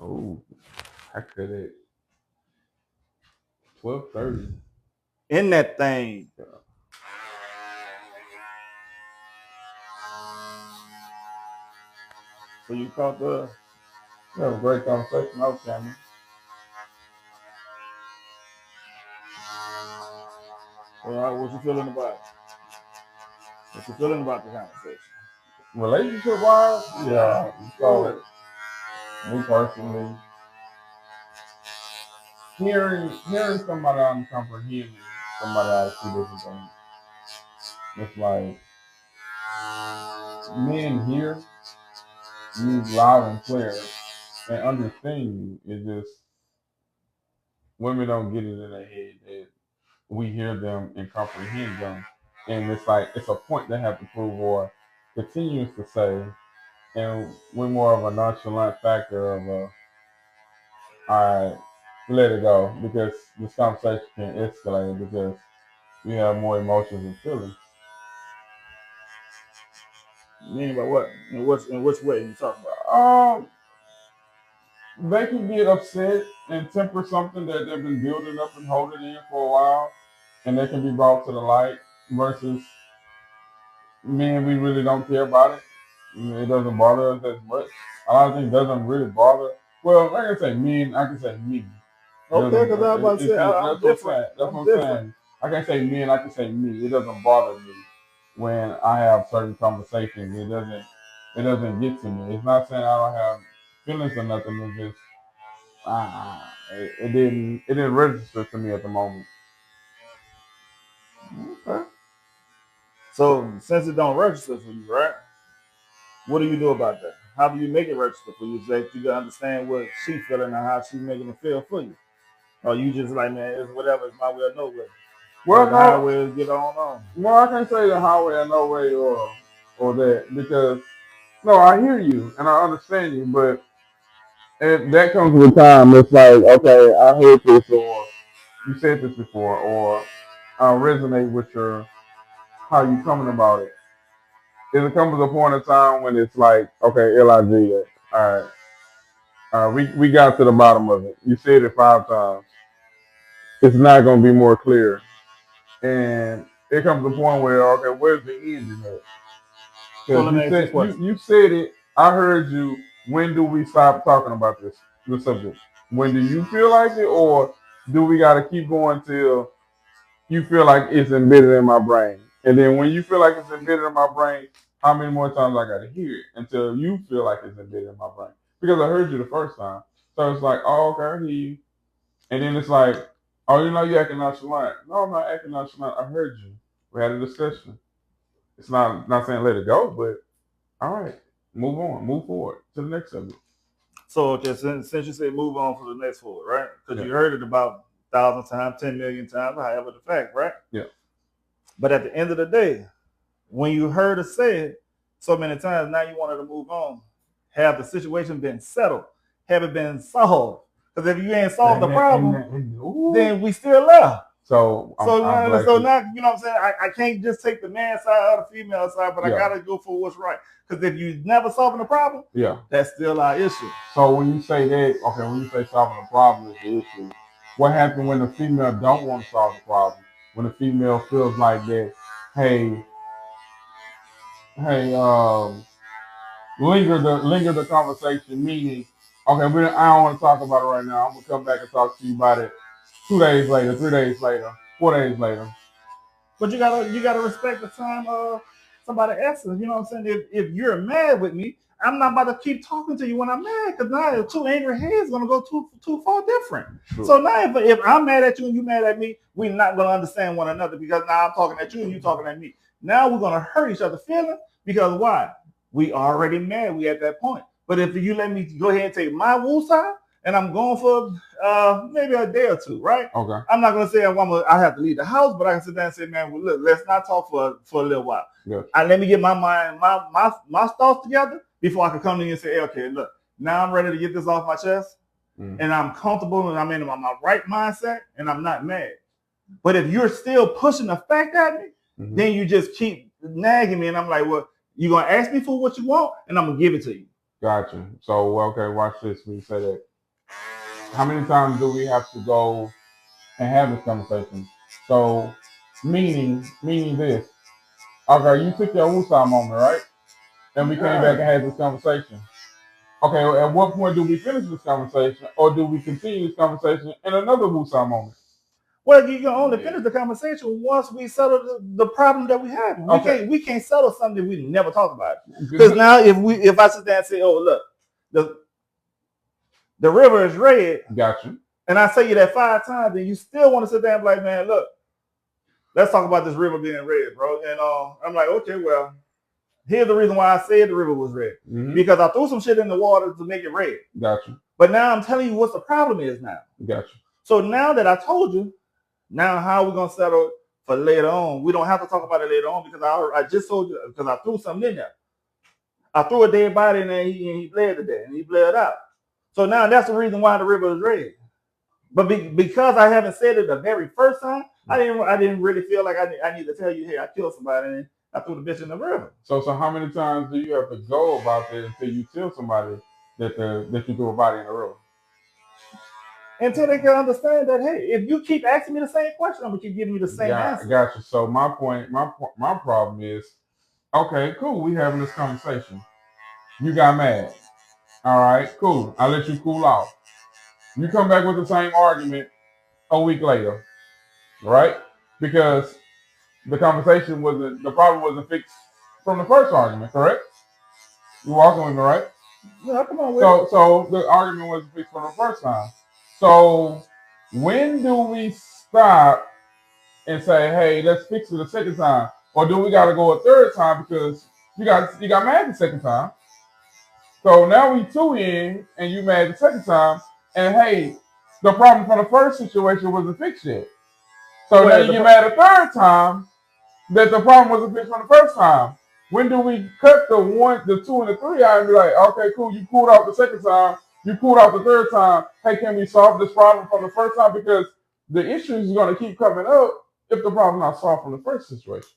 Oh, I cut it 12:30. In that thing. Yeah. So you caught the. We have a great conversation off camera. All right, what you feeling about it? What you feeling about the conversation? Relationship wise, yeah. Go with So, it. me personally, hearing somebody uncomprehending somebody out of two different things. It's like men here use loud and clear and understand you. It's just women don't get it in their head that we hear them and comprehend them. And it's like it's a point they have to prove or continues to say. And we're more of a nonchalant factor of I let it go because this conversation can escalate because we have more emotions and feelings. Meaning by what? In which way you talking about? Um, they can get upset and temper something that they've been building up and holding in for a while, and they can be brought to the light. Versus men, we really don't care about it. It doesn't bother us as much. A lot of things doesn't really bother. Well, like I say men, I can say me. Okay, because I was about to say I'm That's what I'm different. saying. That's I'm what I'm different. saying. I can say men. I can say me. It doesn't bother me when I have certain conversations. It doesn't. It doesn't get to me. It's not saying I don't have feelings or nothing. It's just it didn't. It didn't register to me at the moment. Okay. So since it don't register for you, right? What do you do about that? How do you make it register for you? So that you can understand what she feeling and how she making it feel for you. Or you just like, man, it's whatever, it's my way or no way. Well, Let the no. highways get on. Well, I can't say the highway or no way or that because no, I hear you and I understand you, but that comes with time. It's like okay, I heard this or you said this before or I resonate with your how you coming about it. It comes to a point in time when it's like okay, Lig, all right, we got to the bottom of it. You said it 5 times. It's not going to be more clear, and it comes to a point where okay, where's the end in that? So Because let me ask you a question. you said it. I heard you. When do we stop talking about the subject? When do you feel like it, or do we got to keep going till you feel like it's embedded in my brain? And then when you feel like it's embedded in my brain, how many more times I got to hear it until you feel like it's embedded in my brain? Because I heard you the first time, so it's like, oh, okay, I hear you. And then it's like, oh, you know, you acting nonchalant. No, I'm not acting nonchalant. I heard you. We had a discussion. It's not saying let it go, but all right, move on, move forward to the next subject. So okay, since you said move on for the next forward, right? Because Yeah, you heard it about 1,000 times, 10 million times, however the fact, right? yeah. But at the end of the day, when you heard her say it so many times, now you wanted to move on. Have the situation been settled? Have it been solved? Because if you ain't solved the problem, then we still left. So So now, you know what I'm saying? I can't just take the man side or the female side, but I Yeah. gotta go for what's right. Because if you never solving the problem, Yeah. that's still our issue. So when you say that, okay, when you say solving the problem is the issue, what happens when the female don't want to solve the problem? When the female feels like that, hey, hey, linger the conversation, meaning, okay, I don't want to talk about it right now. I'm gonna come back and talk to you about it 2 days later, 3 days later, 4 days later. But you gotta respect the time of somebody else's. You know what I'm saying? If you're mad with me, I'm not about to keep talking to you when I'm mad because now two angry heads gonna go too far different. True. So now if I'm mad at you and you mad at me, we're not gonna understand one another because now I'm talking at you and you talking at me. Now we're gonna hurt each other's feelings because why? We already mad. We at that point. But if you let me go ahead and take my woo side and I'm going for maybe a day or two, right? Okay. I'm not gonna say I have to leave the house, but I can sit down and say, man, well, look, let's not talk for a little while. Yeah. Let me get my mind, my thoughts together before I can come to you and say, hey, okay, look, now I'm ready to get this off my chest, and I'm comfortable and I'm in my right mindset, and I'm not mad. But if you're still pushing the fact at me, then you just keep nagging me, and I'm like, well, you're gonna ask me for what you want, and I'm gonna give it to you. Gotcha. So okay, watch this. When you say that, How many times do we have to go and have this conversation? So, meaning this. Okay, you took your woosah moment, right? And we came back and had this conversation. Okay, at what point do we finish this conversation, or do we continue this conversation in another woosah moment? Well, you can only finish the conversation once we settle the problem that we have. We can't settle something we never talk about. Because now if I sit there and say, oh look, the river is red. Gotcha. And I say you that 5 times, and you still want to sit there and be like, man, look, let's talk about this river being red, bro. And I'm like, okay, well, here's the reason why I said the river was red. Mm-hmm. Because I threw some shit in the water to make it red. Gotcha. But now I'm telling you what the problem is now. Gotcha. So now that I told you, now how are we going to settle for later on? We don't have to talk about it later on because I just told you, because I threw something in there. I threw a dead body in there and he bled to death and he bled out. So now that's the reason why the river is red. But because I haven't said it the very first time, I didn't really feel like I need to tell you, hey, I killed somebody and I threw the bitch in the river. So how many times do you have to go about that until you tell somebody that you threw a body in the river? Until they can understand that, hey, if you keep asking me the same question, I'm gonna keep giving you the same answer. Gotcha. So my problem is, okay, cool, we having this conversation. You got mad. All right, cool. I let you cool off. You come back with the same argument a week later, right? Because the problem wasn't fixed from the first argument, correct? You walking with me, right? Yeah, come on. So the argument wasn't fixed from the first time. So when do we stop and say, hey, let's fix it the second time? Or do we gotta go a third time because you got mad the second time? So now we 2 in and you mad the second time, and hey, the problem from the first situation wasn't fixed yet. So now you get mad a third time that the problem wasn't fixed from the first time. When do we cut the 1, the 2, and the 3 out and be like, okay, cool, you cooled off the second time, you cooled off the third time. Hey, can we solve this problem from the first time? Because the issue is going to keep coming up if the problem not solved from the first situation.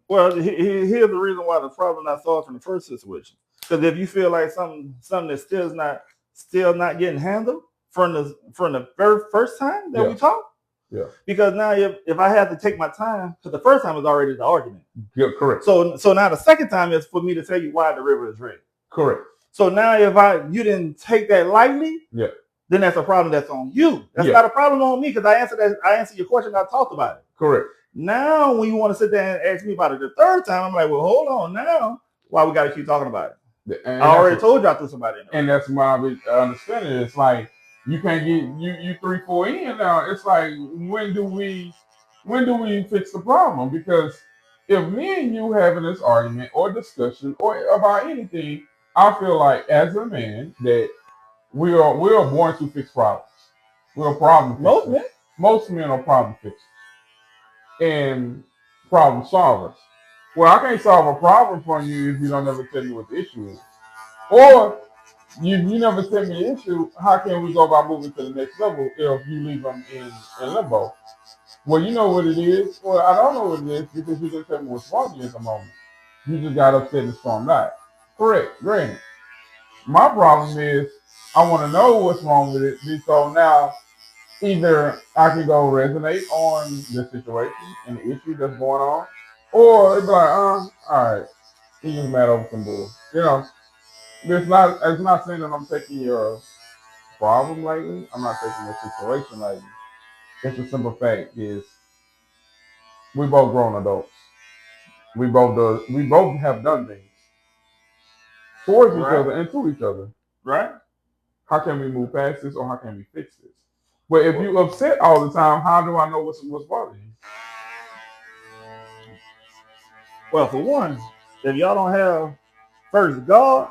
Well, here's the reason why the problem not solved from the first situation. Because if you feel like something that's still not getting handled from the very first time that we talked. Yeah. Because now if I have to take my time, because the first time was already the argument. Yeah, correct. So now the second time is for me to tell you why the river is red. Correct. So now if you didn't take that lightly, then that's a problem that's on you. That's not a problem on me because I answered your question. I talked about it. Correct. Now when you want to sit there and ask me about it the third time, I'm like, well, hold on now. Why we got to keep talking about it? And I already told you I threw somebody in there. And that's my understanding. It's like you can't get you 3, 4 in now. It's like when do we fix the problem? Because if me and you having this argument or discussion or about anything, I feel like as a man that we are born to fix problems. We're problem fixers. Most men are problem fixers and problem solvers. Well, I can't solve a problem for you if you don't ever tell me what the issue is. Or you never tell me the issue, how can we go about moving to the next level if you leave them in limbo? Well, you know what it is. Well, I don't know what it is because you didn't tell me what's wrong with you at the moment. You just got upset and stormed out. Correct, granted. My problem is I want to know what's wrong with it. So now either I can go resonate on the situation and the issue that's going on, or it'd be like, all right, he's just mad over some bull. You know, it's not saying that I'm taking your problem lightly. I'm not taking your situation lightly. It's a simple fact is we both grown adults. We both have done things towards each other and to each other. Right? How can we move past this or how can we fix this? But if you upset all the time, how do I know what's bothering you? Well, for one, if y'all don't have first God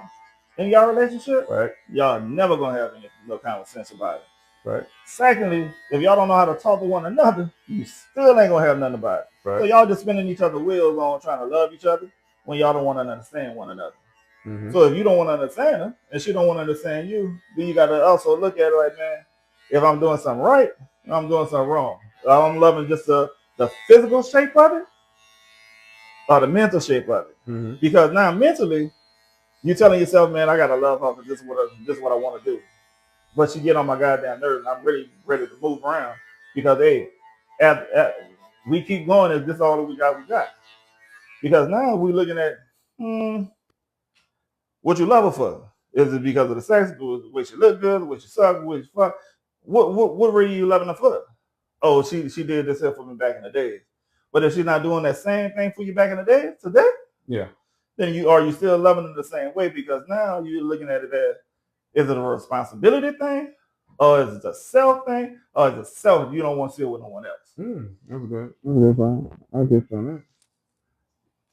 in y'all relationship, right, y'all never gonna have any no common sense about it. Right. Secondly, if y'all don't know how to talk to one another, you still ain't gonna have nothing about it. Right. So y'all just spinning each other's wheels on trying to love each other when y'all don't want to understand one another. Mm-hmm. So if you don't want to understand her and she don't want to understand you, then you gotta also look at it like, man, if I'm doing something right, I'm doing something wrong. I'm loving just the physical shape of it or the mental shape of it. Mm-hmm. Because now mentally, you're telling yourself, man, I gotta love her because this is what I want to do. but she get on my goddamn nerves, and I'm really ready to move around because hey, we keep going. Is this all that we got? We got because now we looking at what you love her for. Is it because of the sex? The way she look good? The way she suck? The way she fuck? What were you loving her for? Oh, she did this for me back in the days. But if she's not doing that same thing for you back in the days today, yeah, then you still loving her the same way because now you're looking at it as is it a responsibility thing, or is it a self thing, or is it self you don't want to see it with no one else? That's good. That's fine. I get that.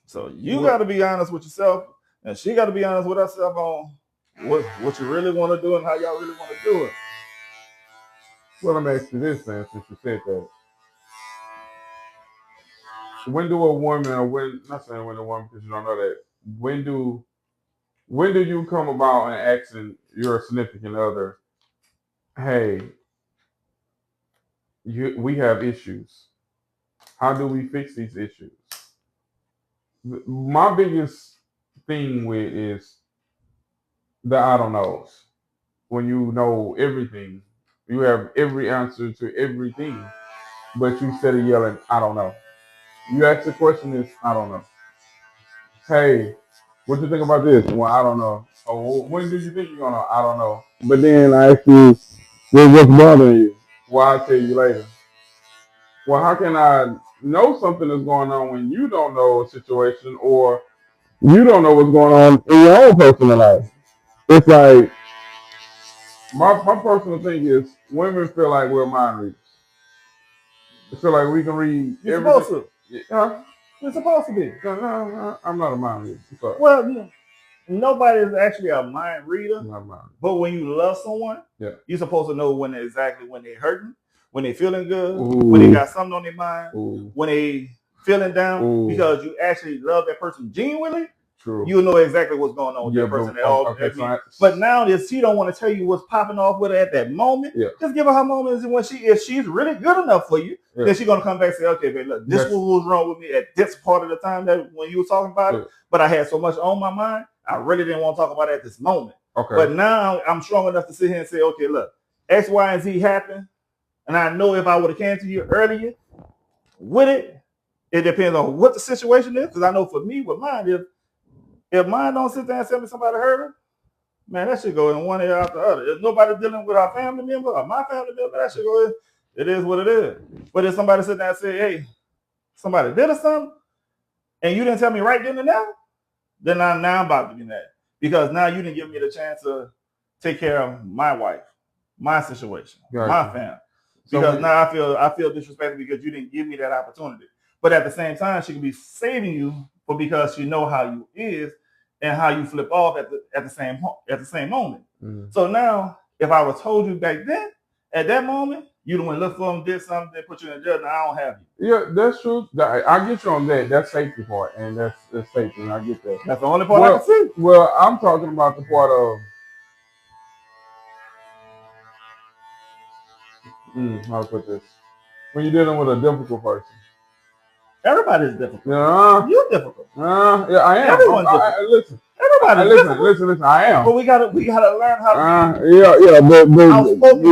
So you got to be honest with yourself, and she got to be honest with herself on what you really want to do and how y'all really want to do it. Well, let me ask you this then, since you said that. When do a woman, or when, not saying when a woman, because you don't know that, when do you come about and asking your significant other, hey, we have issues. How do we fix these issues? My biggest thing with is the I don't knows. When you know everything, you have every answer to everything, but you instead of yelling, I don't know. You ask the question is, I don't know. Hey, what you think about this? Well, I don't know. Oh, when do you think you're gonna? I don't know. But then I ask you, what's bothering you? Well, I'll tell you later. Well, how can I know something is going on when you don't know a situation or you don't know what's going on in your own personal life? It's like my personal thing is women feel like we're mind readers. They feel like we can read You're everything. supposed to. Huh? You're supposed to be. No, I'm not a mind reader. Well, nobody is actually a mind reader. I'm not a mind reader. But when you love someone, yeah, you're supposed to know when they're hurting, when they're feeling good, Ooh. when they got something on their mind, Ooh. when they feeling down, Ooh. because you actually love that person genuinely. True. You know exactly what's going on with that person at all. Okay, but now if she don't want to tell you what's popping off with her at that moment, just give her her moments. And if she's really good enough for you, then she's gonna come back and say, okay, babe, look, this was wrong with me at this part of the time that when you were talking about it, but I had so much on my mind, I really didn't want to talk about it at this moment. Okay. But now I'm strong enough to sit here and say, okay, look, X, Y, and Z happened, and I know if I would have came to you earlier with it, it depends on what the situation is. Because I know for me, with mine, if mine don't sit there and tell me somebody hurt her, man, that should go in one ear after the other. If nobody dealing with our family member or my family member, that should go in. It is what it is. But if somebody sit there and say, hey, somebody did or something, and you didn't tell me right then and there, then now I'm about to be mad. Because now you didn't give me the chance to take care of my wife, my situation, my family. Because now I feel disrespected because you didn't give me that opportunity. But at the same time, she could be saving you because she know how you is and how you flip off at the same moment. Mm-hmm. So now, if I was told you back then, at that moment, you don't want to look for them, did something, they put you in jail, now I don't have you. Yeah, that's true. I get you on that. That's safety part, and that's safety, and I get that. That's the only part I can see. Well, I'm talking about the part of how to put this. When you're dealing with a difficult person. Everybody's difficult. You're difficult. Yeah, I am. Everyone's difficult. Listen. Everybody's listen. I am. But we gotta learn how to. But outspoken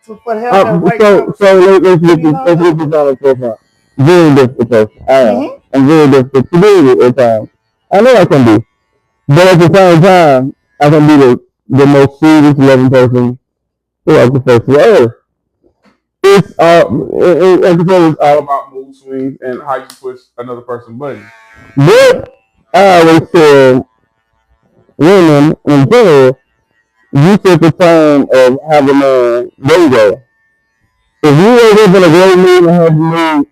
to what happened right now. So let's get this on the profile. Very difficult person. I am. I'm very difficult to deal with at times. I know I can be, but at the same time, I can be the most sweetest, loving person throughout the face of the earth. It's it's all about mood swings and how you push another person's button. But I always tell women in general, you set the tone of how the man they go. If you wake up in a great mood and have a mood,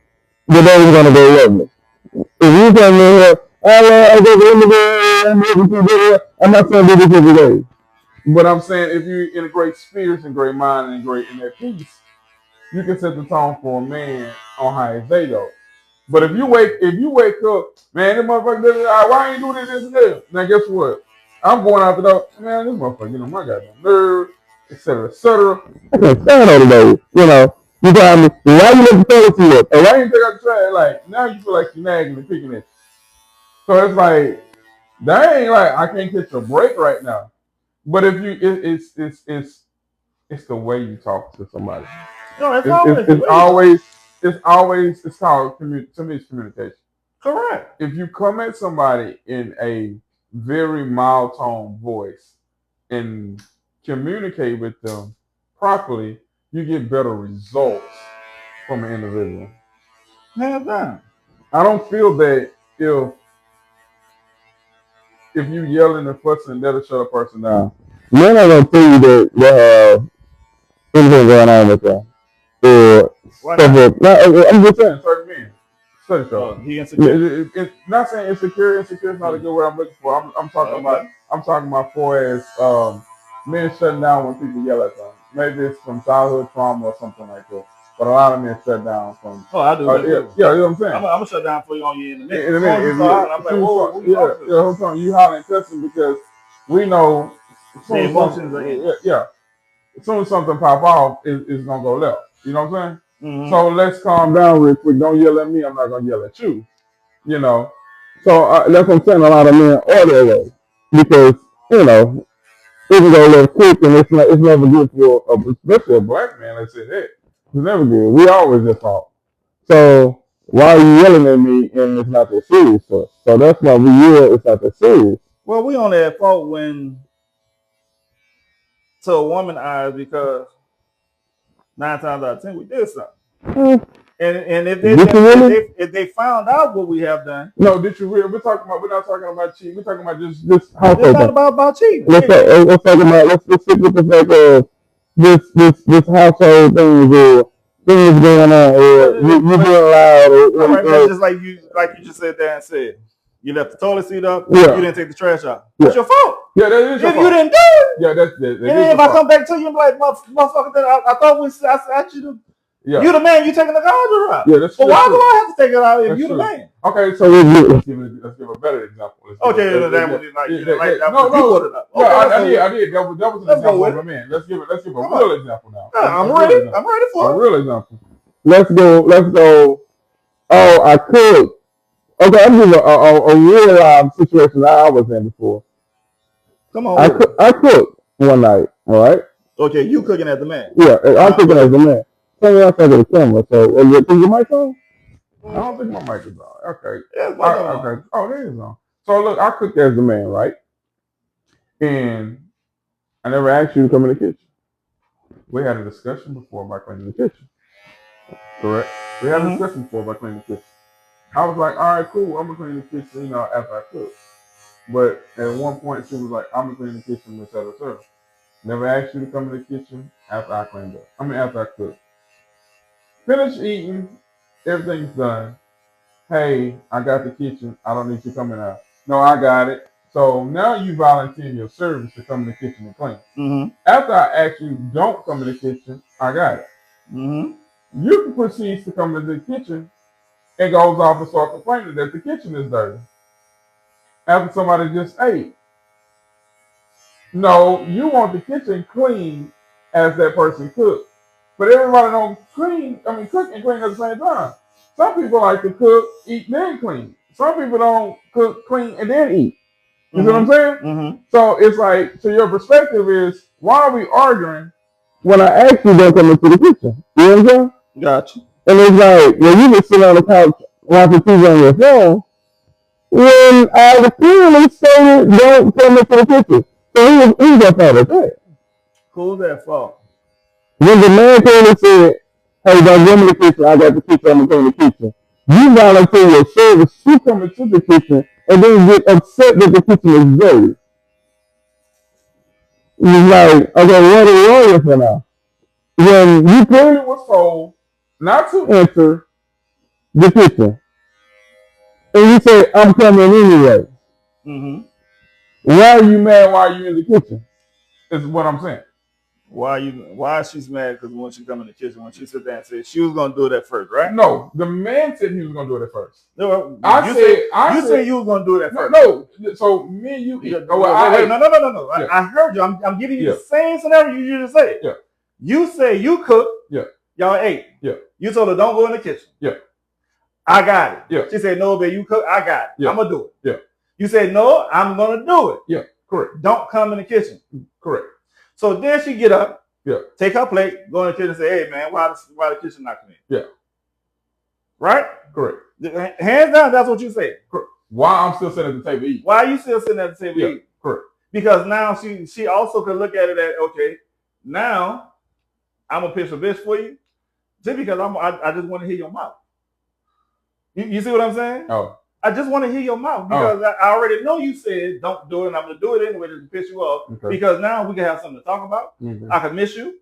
the day is gonna go lovely. If you tell me here, I'm not saying do this every day. But I'm saying if you're in a great spirits and great mind and great in that peace, you can set the tone for a man on how his day goes. But if you wake up, man, this motherfucker, why ain't doing this and that? Now guess what? I'm going out the door, man, this motherfucker, my goddamn nerve, etc., etc. I can't stand all the days, You tell me, why you let the toilet up? And why you take out the trash? Like, now you feel like you're nagging and picking it. So it's like, dang, like, I can't catch a break right now. But if you, it's the way you talk to somebody. No, it's It's always it's called to me it's communication. correct. If you come at somebody in a very mild tone voice and communicate with them properly, you get better results from an individual. Hands down. I don't feel that if you yelling and fussing, that'll shut a person down. They're not gonna tell you that they have anything going on with them. Or Why stuff not? like, no, I'm just saying, certain men. Certain Oh, stuff. he insecure. It's not saying insecure. Insecure is not a good word I'm looking for. I'm talking about. Okay. I'm talking about for as men shutting down when people yell at them. Maybe it's from childhood trauma or something like that. But a lot of men shut down from. Oh, I do that Yeah, too. you know what I'm saying. I'm gonna shut down for you on you in a minute. In a As long as minute, you start hollering, I'm like, whoa, who you talking to? hold on. You hollering and cussing because we know The emotions are in. yeah. As soon as something pop off, it's gonna go left. You know what I'm saying? Mm-hmm. So let's calm down real quick. Don't yell at me. I'm not gonna yell at you. You know. So that's what I'm saying. A lot of men are that way because it can go a little quick, and it's never good for especially a black man. Let's say that it's never good. We always at fault. So why are you yelling at me and it's not that serious? So that's why we yell. It's not that serious. Well, we only at fault when to a woman eyes because 9 times out of 10 we did something. Mm. And if they found out what we have done, no, did you really? We're not talking about cheating. We're talking about just household. It's not about cheating. Let's talk about let's stick with the fact of this household things or things going on or you being loud or right, that's just like you just said there and said. You left the toilet seat up. Yeah. You didn't take the trash out. Yeah. It's your fault. Yeah, that is your if fault. You didn't do it. Yeah, that and then if I come back to you and be like, motherfucker, I thought I asked you to. Yeah. You the man. You taking the garbage out. Yeah, that's true. But why do I have to take it out if you true. the man? Okay, so let's give a better example. Okay, that I did. That was an example of a man. Let's give a real example now. I'm ready. I'm ready for a real example. Let's go. Oh, I could. Okay, I'm giving a real live situation that I was in before. Come on. I cooked one night, all right? Okay, you cooking as the man. Yeah, I'm cooking as the man. Somebody else has the camera, so is your mic on? I don't think my mic is on. Okay. Yeah, okay. Oh, there it is on. So look, I cooked as the man, right? And I never asked you to come in the kitchen. We had a discussion before about cleaning the kitchen. Correct? We had a discussion before about cleaning the kitchen. I was like, all right, cool. I'm gonna clean the kitchen, after I cook. But at one point, she was like, I'm gonna clean the kitchen, etc. Never asked you to come in the kitchen after I cleaned up. After I cooked. Finish eating, everything's done. Hey, I got the kitchen. I don't need you coming out. No, I got it. So now you volunteer your service to come in the kitchen and clean. Mm-hmm. After I ask you, don't come in the kitchen, I got it. Mm-hmm. You can proceed to come into the kitchen and goes off and start complaining that the kitchen is dirty. After somebody just ate. No, you want the kitchen clean as that person cooked. But everybody don't cook and clean at the same time. Some people like to cook, eat, then clean. Some people don't cook, clean, and then eat. You know what I'm saying? Mm-hmm. So it's like, so your perspective is, why are we arguing when I actually don't come into the kitchen? You know what I'm saying? Gotcha. And it's like, well, you just sit on the couch watching TV on your phone, when I clearly stated don't come into the kitchen. So he got part of that. Who's that fault? When the man came and said, hey, don't come in the kitchen, I got the kitchen, I'm going to come in the kitchen. You volunteer your service to come into the kitchen and then get upset that the kitchen is dirty. It's like, okay, what are we on here for now? When you clearly was told not to enter the kitchen, and you say, I'm coming anyway. Mm-hmm. Why are you mad while you're in the kitchen? Is what I'm saying. Why she's mad? Because when she come in the kitchen, when she sit there and said she was gonna do that first, right? No, the man said he was gonna do it first. No, you said you was gonna do that first. No, so me and you. No. Yeah. I heard you. I'm giving you the same scenario you just said. Yeah. You say you cooked. Yeah. Y'all ate. Yeah. You told her don't go in the kitchen. Yeah. I got it. Yeah. She said no, babe, you cook. I got it. Yeah. I'm gonna do it. Yeah. You said no, I'm gonna do it. Yeah. Correct. Don't come in the kitchen. Correct. So then she get up, Yeah. take her plate, go in the kitchen and say, hey, man, why the kitchen not clean? Yeah. Right? Correct. Hands down, that's what you say. Correct. Why I'm still sitting at the table eating? Why are you still sitting at the table eating? Correct. Because now she also could look at it as, okay, now I'm going to pitch a bitch for you just because I just want to hear your mouth. You see what I'm saying? Oh. I just want to hear your mouth because I already know you said don't do it, and I'm going to do it anyway to piss you off. Okay. Because now we can have something to talk about. Mm-hmm. I can miss you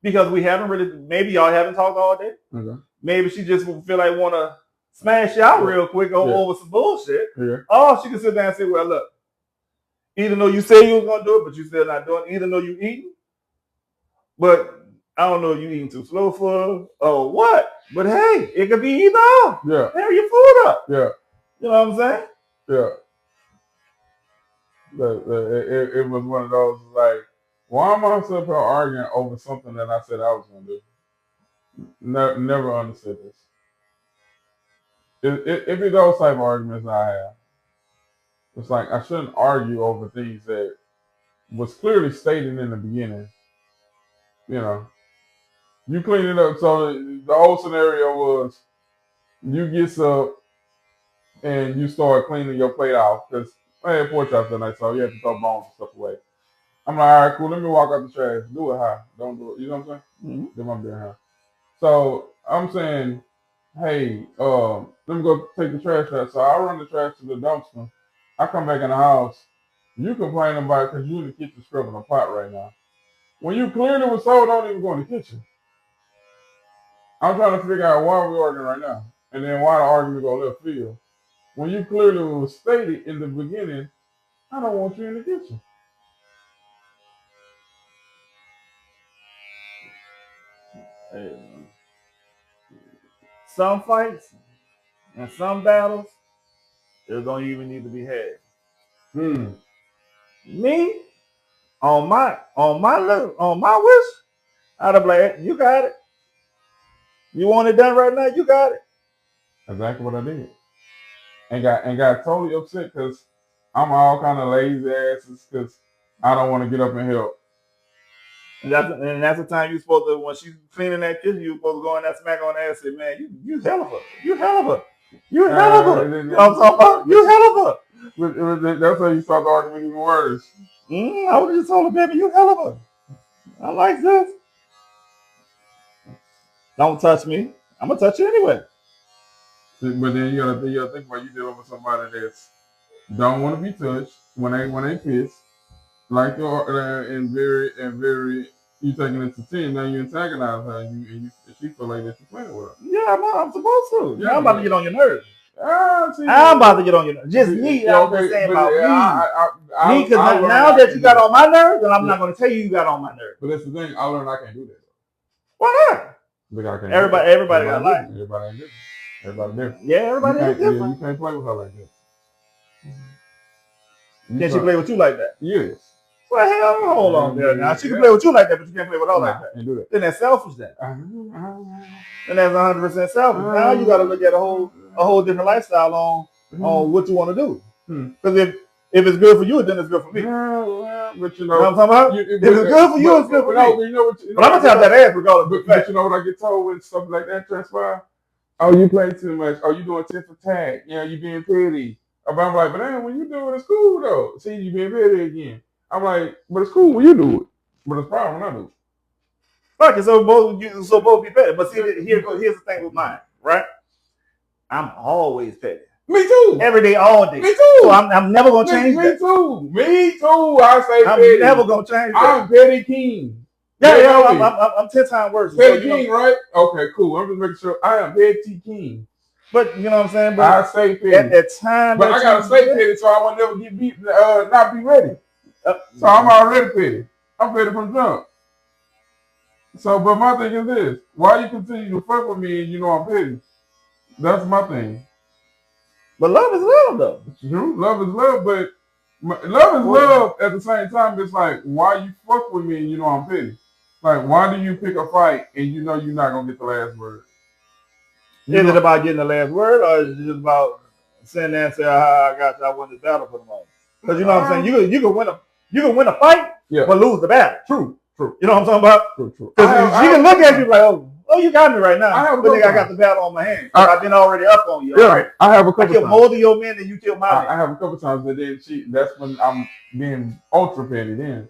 because we haven't really, maybe y'all haven't talked all day. Mm-hmm. Maybe she just feel like want to smash you out real quick over some bullshit. Yeah. Or she can sit down and say, well, look, even though you say you was going to do it, but you still not doing it, even though you eating, but I don't know if you eating too slow for or what. But hey, it could be either. Yeah. Hurry your food up. Yeah. You know what I'm saying? Yeah. It was one of those like, why am I sitting here arguing over something that I said I was going to do? Never understood this. It be those type of arguments I have. It's like I shouldn't argue over things that was clearly stated in the beginning. You know, you clean it up. So the whole scenario was you get up and you start cleaning your plate off because I had pork chops that night, so you have to throw bones and stuff away. I'm like, all right, cool. Let me walk out the trash. Do it high. Don't do it. You know what I'm saying? Mm-hmm. Get my beer high. So I'm saying, hey, let me go take the trash out. So I run the trash to the dumpster. I come back in the house. You complain about it because you in the kitchen scrubbing a pot right now. When you clearly was told, don't even go in the kitchen. I'm trying to figure out why we're arguing right now. And then why the argument go left field. When you clearly was stated in the beginning, I don't want you in the kitchen. Hey, some fights and some battles, they don't even need to be had. Me, on my wish, I'd have like, you got it. You want it done right now? You got it. Exactly what I did. And got totally upset because I'm all kind of lazy asses because I don't want to get up and help. And that's the time you're supposed to, when she's cleaning that kitchen, you're supposed to go in that smack on the ass and say, man, you hell of her. You hell of her. You hell of her. You know what I'm talking about? You hell of her. That's how you start the argument even worse. I would have just told her, baby, you hell of her. I like this. Don't touch me. I'm going to touch you anyway. But then you gotta think about you dealing with somebody that's don't want to be touched when they piss, like and very you taking it to 10. Now you antagonize her and she feel like that you playing with her. Yeah, I'm supposed to. Yeah, I'm about to get on your nerves. I'm about to get on your nerves. Just me. I'm just saying about me. Me, because now that you got on my nerves, then I'm not going to tell you got on my nerves. But that's the thing. I learned I can't do that. Why not? Everybody got life. Everybody ain't different. Everybody different. Yeah, everybody is different. Yeah, you can't play with her like that. Can she play with you like that? Yes. Well, hell, hold on there. Now she can play with you like that, but you can't play with her like that. Can't do that. Then that's selfish. Then. Then that's 100% selfish. Now you got to look at a whole different lifestyle on what you want to do. Because if it's good for you, then it's good for me. But you know what I'm talking about? If it's good for you, it's good for me. But I'm gonna tap that ass regardless. But you know what I get told when stuff like that transpire? Oh, you play too much. Oh, you doing tit for tat. You know, you being petty. But I'm like, but damn, when you do it, it's cool though. See, you being petty again. I'm like, but it's cool when you do it. But it's problem when I do it. Fuck it, so both be petty. But see, here's the thing with mine, right? I'm always petty. Me too. Every day, all day. Me too. So I'm never gonna change that. Me too. I say I'm petty. never gonna change that. I'm petty king. Yeah, I'm 10 times worse. Petty king, right? Okay, cool. I'm just making sure I am petty king. But you know what I'm saying? But I say petty. At that time, but I gotta say petty so I won't never get beat. Not be ready. So I'm already petty. I'm petty from jump. So, but my thing is this: why you continue to fuck with me and you know I'm petty? That's my thing. But love is love, though. True, love is love, but love is love at the same time. It's like, why you fuck with me and you know I'm petty? Like, why do you pick a fight and you know you're not gonna get the last word? Is it about getting the last word, or is it just about sitting there and saying, I got you, I won this battle for the moment? Because you know what I'm saying. You can win a fight, but lose the battle. True. You know what I'm talking about? True. Because she can look at you like, oh, you got me right now. But nigga, I got the battle on my hand. I've been already up on you. Yeah, right? I have a couple. I killed more of your men than you killed my men. I have a couple times, but then that's when I'm being ultra petty then.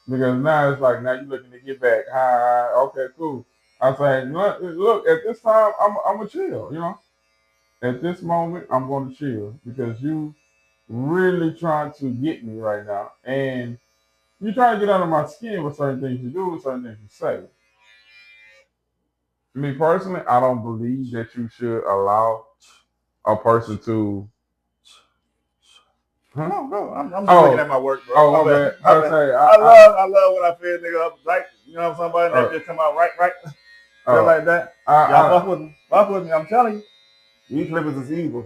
Because now it's like, now you're looking to get back. Hi, okay, cool. I was like, look, at this time, I'm going to chill, you know. At this moment, I'm going to chill because you really trying to get me right now. And you trying to get under my skin with certain things you do, with certain things you say. Me personally, I don't believe that you should allow a person to. Huh? No, I'm just looking at my work, bro. Oh, my bad. I love when I feel nigga up, like, you know, somebody that just come out right, just like that. Y'all fuck with me. I'm telling you, these flippers is evil.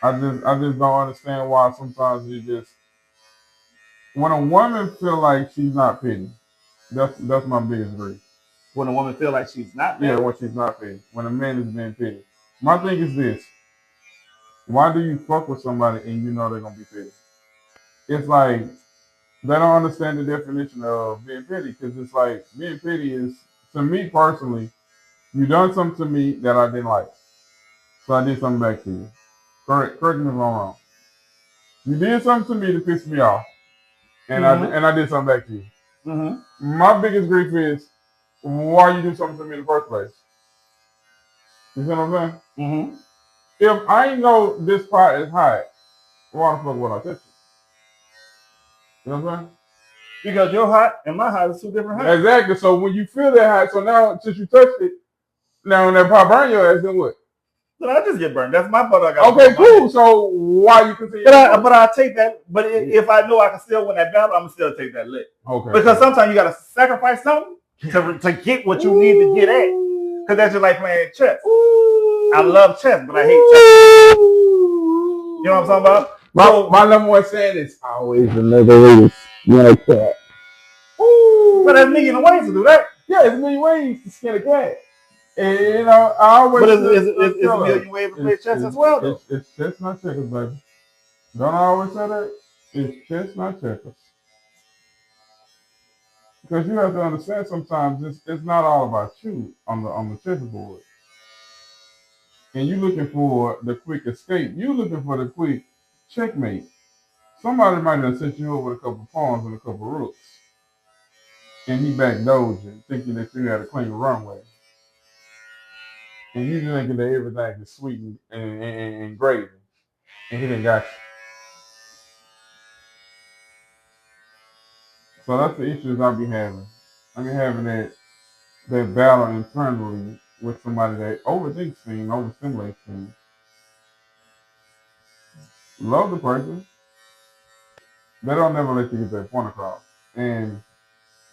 I just don't understand why sometimes you just, when a woman feel like she's not petty, that's my biggest grief. When a woman feel like she's not petty? Yeah, when she's not petty. When a man is being petty. My thing is this. Why do you fuck with somebody and you know they're going to be petty? It's like, they don't understand the definition of being petty, because it's like, being petty is, to me personally, you done something to me that I didn't like. So I did something back to you. Correct me if I'm wrong. You did something to me to piss me off. And I did something back to you. Mm-hmm. My biggest grief is, why you do something to me in the first place? You see what I'm saying? Mm-hmm. If I know this pot is hot, why the fuck would I touch it? You know what I'm saying? Because your hot and my hot is two different hots. Exactly. So when you feel that hot, so now since you touched it, now when that pot burn your ass, then what? So I just get burned. That's my butt. I got. Okay, cool. So why you continue? But I take that. But if I know I can still win that battle, I'm gonna still take that lick. Okay. Because sometimes you gotta sacrifice something to get what you need to get at. Because that's just like playing chess. I love chess, but I hate chess. You know what I'm talking about? My number one saying is always another race. You know, cat. But there's a million ways to do that. Yeah, there's a million ways to skin a cat. And, you know, I always. But it's a million ways to play chess as well, though. It's chess, not checkers, baby. Don't I always say that? It's chess, not checkers. Because you have to understand sometimes it's not all about you on the chessboard. And you're looking for the quick escape. You're looking for the quick checkmate. Somebody might have sent you over a couple pawns and a couple rooks. And he backdoored you, thinking that you had a clean runway. And you thinking that everything is sweet and gravy. And he didn't got you. So that's the issues I be having. I be having that battle internally with somebody that overthinks things, overstimulates things. Love the person. They don't never let you get that point across. And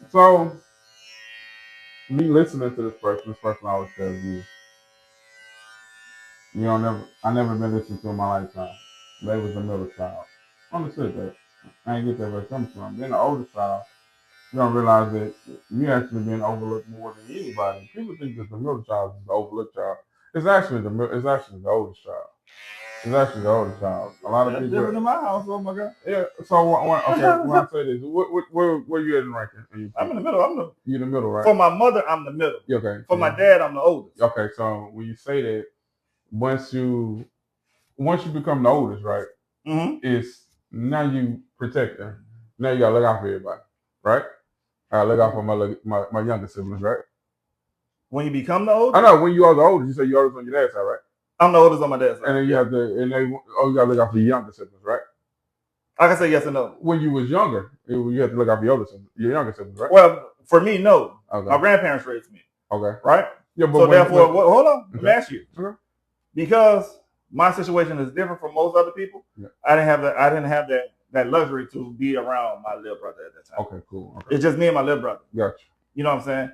so, me listening to this person always tells you, I never been listened to in my lifetime. They was a middle child. Understood that. I ain't get that where it comes from. Being an older child, you don't realize that you actually being overlooked more than anybody. People think that the middle child is the overlooked child. It's actually the oldest child. It's actually the oldest child. A lot of people. Different in my house. Oh my god. Yeah. So when I say this, where you at in ranking? I'm in the middle. You're in the middle, right? For my mother, I'm the middle. Okay. For my dad, I'm the oldest. Okay. So when you say that, once you become the oldest, right? Mm-hmm. It's now you protect them. Now you gotta look out for everybody, right? I look out for my younger siblings, right? When you become the oldest? I know when you are the oldest, you say you're oldest on your dad's side, right? I'm the oldest on my dad's side. And then you have to, you gotta look out for your younger siblings, right? I can say yes and no. When you was younger, you have to look out for your younger siblings, right? Well, for me, no. Okay. My grandparents raised me. Okay. Right? Yeah, but so therefore, hold on. Let me ask you. Okay. Because my situation is different from most other people, yeah. I didn't have that luxury to be around my little brother at that time. Okay, cool. Okay. It's just me and my little brother. Gotcha. You know what I'm saying?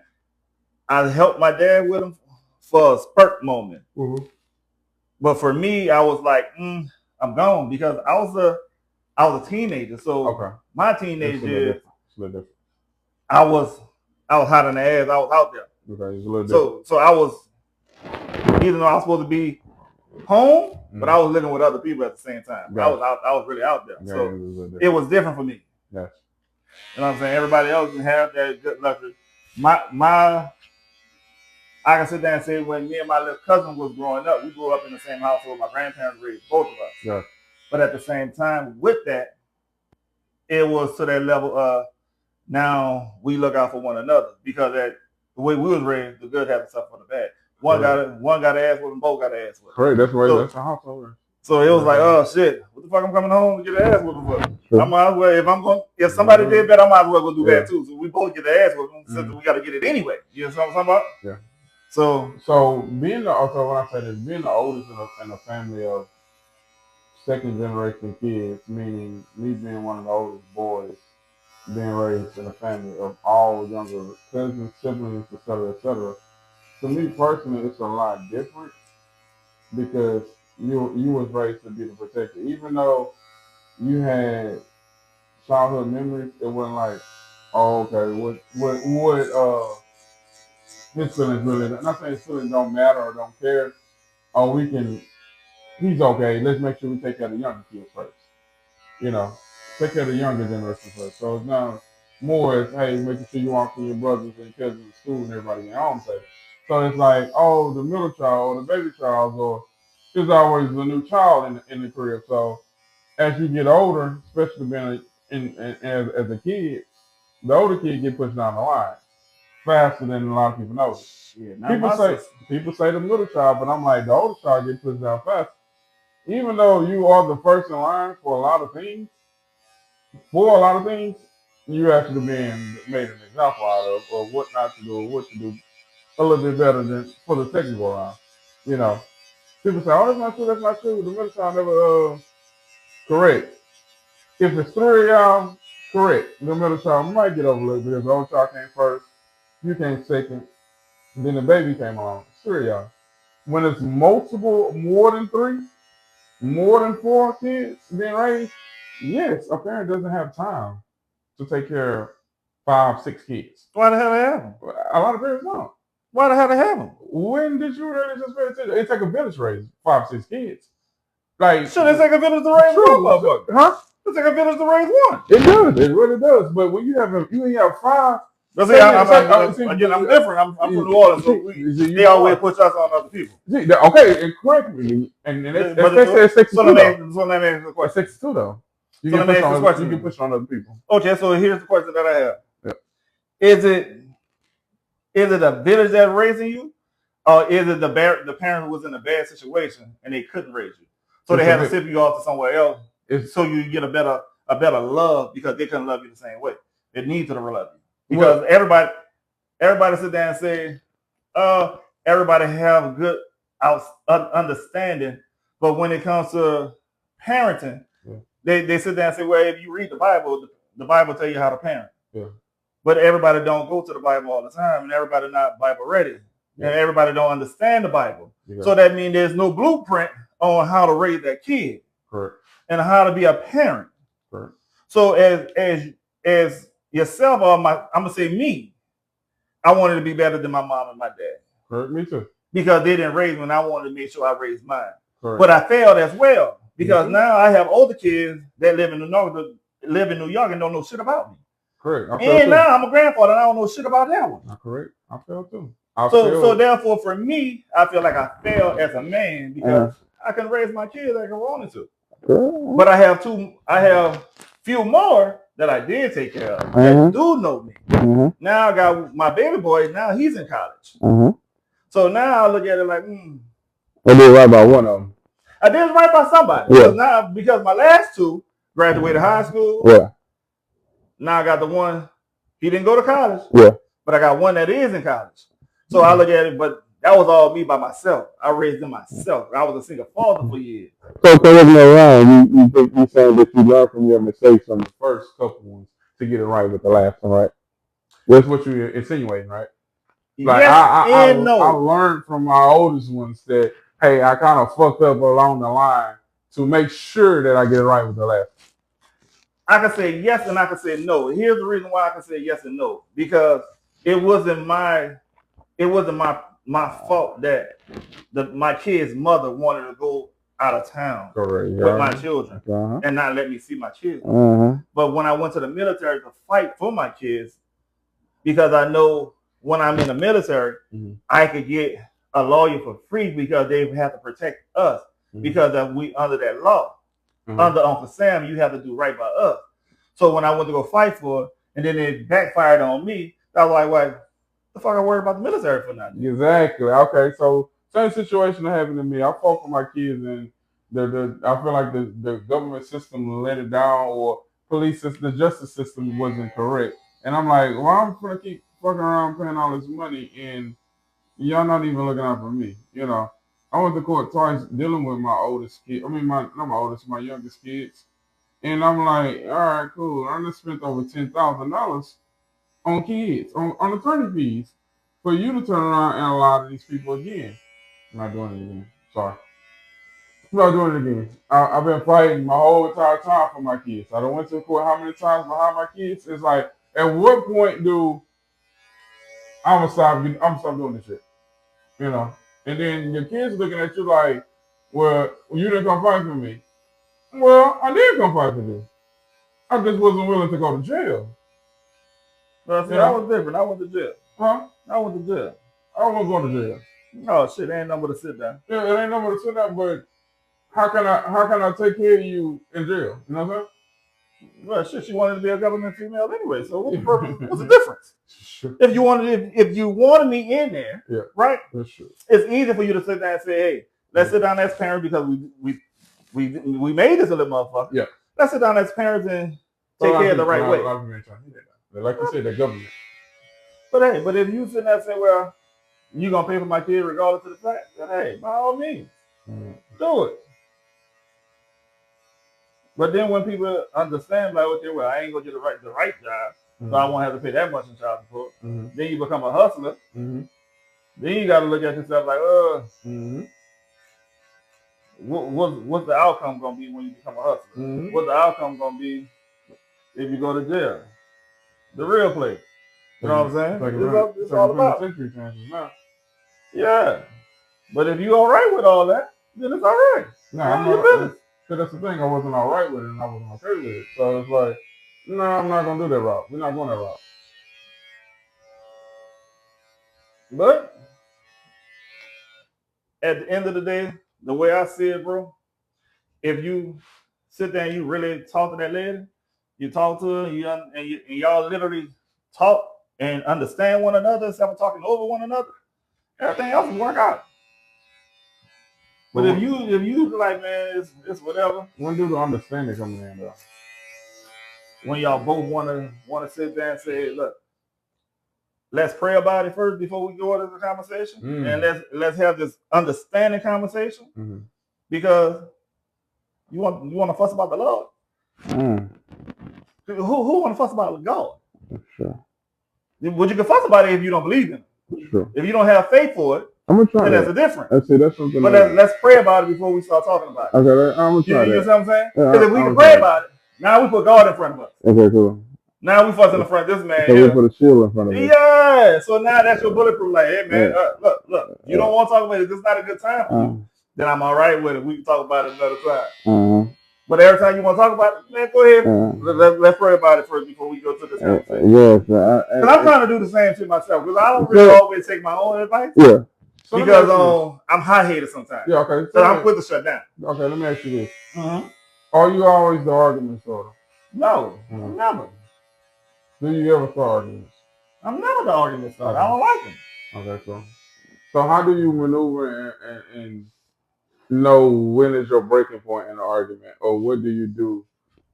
I helped my dad with him for a spurt moment. Mm-hmm. But for me, I was like, I'm gone, because I was a teenager. So my teenage years, I was hot in the ass. I was out there. Okay, it's a little different. So I was, even though I was supposed to be home, but I was living with other people at the same time. Gotcha. I was really out there. Yeah, So it was different for me. Yes. You know what I'm saying? Everybody else can have that good luxury. I can sit there and say when me and my little cousin was growing up, we grew up in the same household. My grandparents raised both of us. Yeah. But at the same time, with that, it was to that level of now we look out for one another because that the way we was raised, the good had to suffer for the bad. One got ass with them, both got ass with them. Correct. That's right. That's the household. So it was like, oh shit, what the fuck I'm coming home to get an ass whooping for? Sure. I might as well if somebody did bad, I might as well go do bad too. So we both get the ass whooping since we got to get it anyway. You know what I'm talking about? Yeah. So being when I say this, being the oldest in a family of second generation kids, meaning me being one of the oldest boys, being raised in a family of all younger cousins, siblings, etc., etc. To me personally, it's a lot different because you was raised to be the protector. Even though you had childhood memories, it wasn't like, oh, okay, what his feelings really, I'm not saying his feelings don't matter or don't care. Oh, he's okay. Let's make sure we take care of the younger kids first. You know, take care of the younger generation first. So it's now more as, hey, making sure you walk through your brothers and cousins in school and everybody in your own place. So it's like, oh, the middle child or the baby child, or there's always a new child in the crib. So as you get older, especially being as a kid, the older kid get pushed down the line faster than a lot of people know. Yeah, people say the middle child, but I'm like, the older child gets pushed down fast. Even though you are the first in line for a lot of things, you actually being made an example out of what not to do or what to do a little bit better than for the second go around. You know, people say, oh, that's not true. The middle child never, correct. If it's three of y'all, correct. The middle child might get overlooked because the old child came first, you came second, and then the baby came along. Three of y'all. When it's multiple, more than three, more than four kids being raised, yes, a parent doesn't have time to take care of 5, 6 kids. Why the hell they have them? A lot of parents don't. Why the hell they have them? When did you really just pay attention? It take a village to raise 5, 6 kids. Like, should it take a village to raise one, motherfucker? Huh? It take a village to raise one. It does. It really does. But when you have 5. I'm different. I'm from New Orleans, so they always put us on other people. Okay, and correct me. And especially at 62. So let me ask the question. 62 though. You can push on other people. Okay, so here's the question that I have. Yeah. Is it a village that's raising you, or is it the parent who was in a bad situation and they couldn't raise you, so they had to ship you off to somewhere else, so you get a better love because they couldn't love you the same way. They need to love you because everybody sit there and say, everybody have good understanding, but when it comes to parenting, they sit there and say, well, if you read the Bible tell you how to parent. Yeah. But everybody don't go to the Bible all the time, and everybody not Bible ready, and everybody don't understand the Bible. Yeah. So that means there's no blueprint on how to raise that kid, correct, and how to be a parent. Correct. So as yourself, or I'm gonna say me, I wanted to be better than my mom and my dad. Correct. Me too. Because they didn't raise me, and I wanted to make sure I raised mine. Correct. But I failed as well because now I have older kids that live in New York and don't know shit about me. Correct. And now I'm a grandfather and I don't know shit about that one. Correct. I feel too. So therefore, for me, I feel like I failed as a man because I can raise my kids like I wanted to. But I have few more that I did take care of that do know me. Now I got my baby boy. Now he's in college. So now I look at it like, I did right by one of them. I did right by somebody. Yeah. Because my last two graduated high school. Yeah. Now I got the one, he didn't go to college. Yeah. But I got one that is in college. So I look at it, but that was all me by myself. I raised them myself. I was a single father for years. So correct me around. You saying that you learned from your mistakes on the first couple ones to get it right with the last one, right? That's what you're insinuating, right? Like yes I learned from my oldest ones that, hey, I kind of fucked up along the line to make sure that I get it right with the last. I can say yes and I can say no. Here's the reason why I can say yes and no. Because it wasn't my my fault that my kid's mother wanted to go out of town Correct. with my children and not let me see my children. But when I went to the military to fight for my kids, because I know when I'm in the military, I could get a lawyer for free because they have to protect us because we under that law. Under Uncle Sam, you have to do right by us. So when I went to go fight for it, and then it backfired on me, I was like, what the fuck I worried about the military for nothing? Exactly. Okay, so same situation that happened to me. I fought for my kids, and I feel like the government system let it down, or police system, the justice system wasn't correct. And I'm like, well, I'm gonna keep fucking around paying all this money, and y'all not even looking out for me. You know, I went to court twice dealing with my oldest kid. I mean, not my oldest, my youngest kids. And I'm like, all right, cool. I just spent over $10,000 on kids, on attorney fees, for you to turn around and lie to these people again. I'm not doing it again. Sorry. I'm not doing it again. I've been fighting my whole entire time for my kids. I done went to court how many times behind my kids? It's like, at what point do I'm gonna stop doing this shit? You know? And then your kids looking at you like, well, you didn't come fight for me. Well, I did come fight for you. I just wasn't willing to go to jail. But see, I was different. I went to jail. Huh? I went to jail. I wasn't going to jail. Oh shit, ain't nothing but to sit down. Yeah, it ain't nothing but to sit down, but how can I take care of you in jail? You know what I'm saying? Well, shit, she wanted to be a government female anyway. So what's the purpose? What's the difference? Sure. If you wanted me in there, yeah, right? That's true. It's easy for you to sit down and say, "Hey, let's sit down as parents because we made this a little motherfucker. Yeah, let's sit down as parents and take care of the right way." Like you said, the government. But if you sit there and say, "Well, you gonna pay for my kid regardless of the fact," then hey, by all means, do it. But then when people understand like, okay, well, I ain't gonna get the right job, so I won't have to pay that much in child support. Then you become a hustler. Then you got to look at yourself like, what's the outcome gonna be when you become a hustler? What's the outcome gonna be if you go to jail? The real place. You know what I'm saying? It's all about. Yeah. But if you all right with all that, then it's all right. I'm your business. So that's the thing. I wasn't all right with it, and I wasn't okay with it. So it's like, no, I'm not gonna do that route. We're not going that route. But at the end of the day, the way I see it, bro, if you sit there and you really talk to that lady, you talk to her, and y'all literally talk and understand one another instead of talking over one another, everything else will work out. But if you like, man, it's whatever. When do the understanding come in, though? When y'all both wanna sit there and say, hey, look, let's pray about it first before we go into the conversation, and let's have this understanding conversation, because you want to fuss about the Lord. Who want to fuss about God? Sure. Would you can fuss about it if you don't believe in it? Sure. If you don't have faith for it, I'm gonna try. That's a difference. That's something. But let's pray about it before we start talking about it. Okay, I'm gonna try. You know what I'm saying? Yeah, because if we can pray about it, now we put God in front of us. Okay, cool. Now we fussing in front of this man. So we put a shield in front of us. Yeah. So now that's your bulletproof. Like, hey man, look. You don't want to talk about it. This is not a good time for you. Then I'm all right with it. We can talk about it another time. But every time you want to talk about it, man, go ahead. Let's pray about it first before we go to this conversation. Yes. Because I'm trying to do the same shit myself. Because I don't really always take my own advice. Yeah. So because I'm high-headed sometimes. Yeah, okay. So I'm quick to shut down. Okay, let me ask you this. Are you always the argument starter? No, never. Do you ever start arguments? I'm never the argument starter. I don't like them. Okay, cool. So how do you maneuver and know when is your breaking point in the argument, or what do you do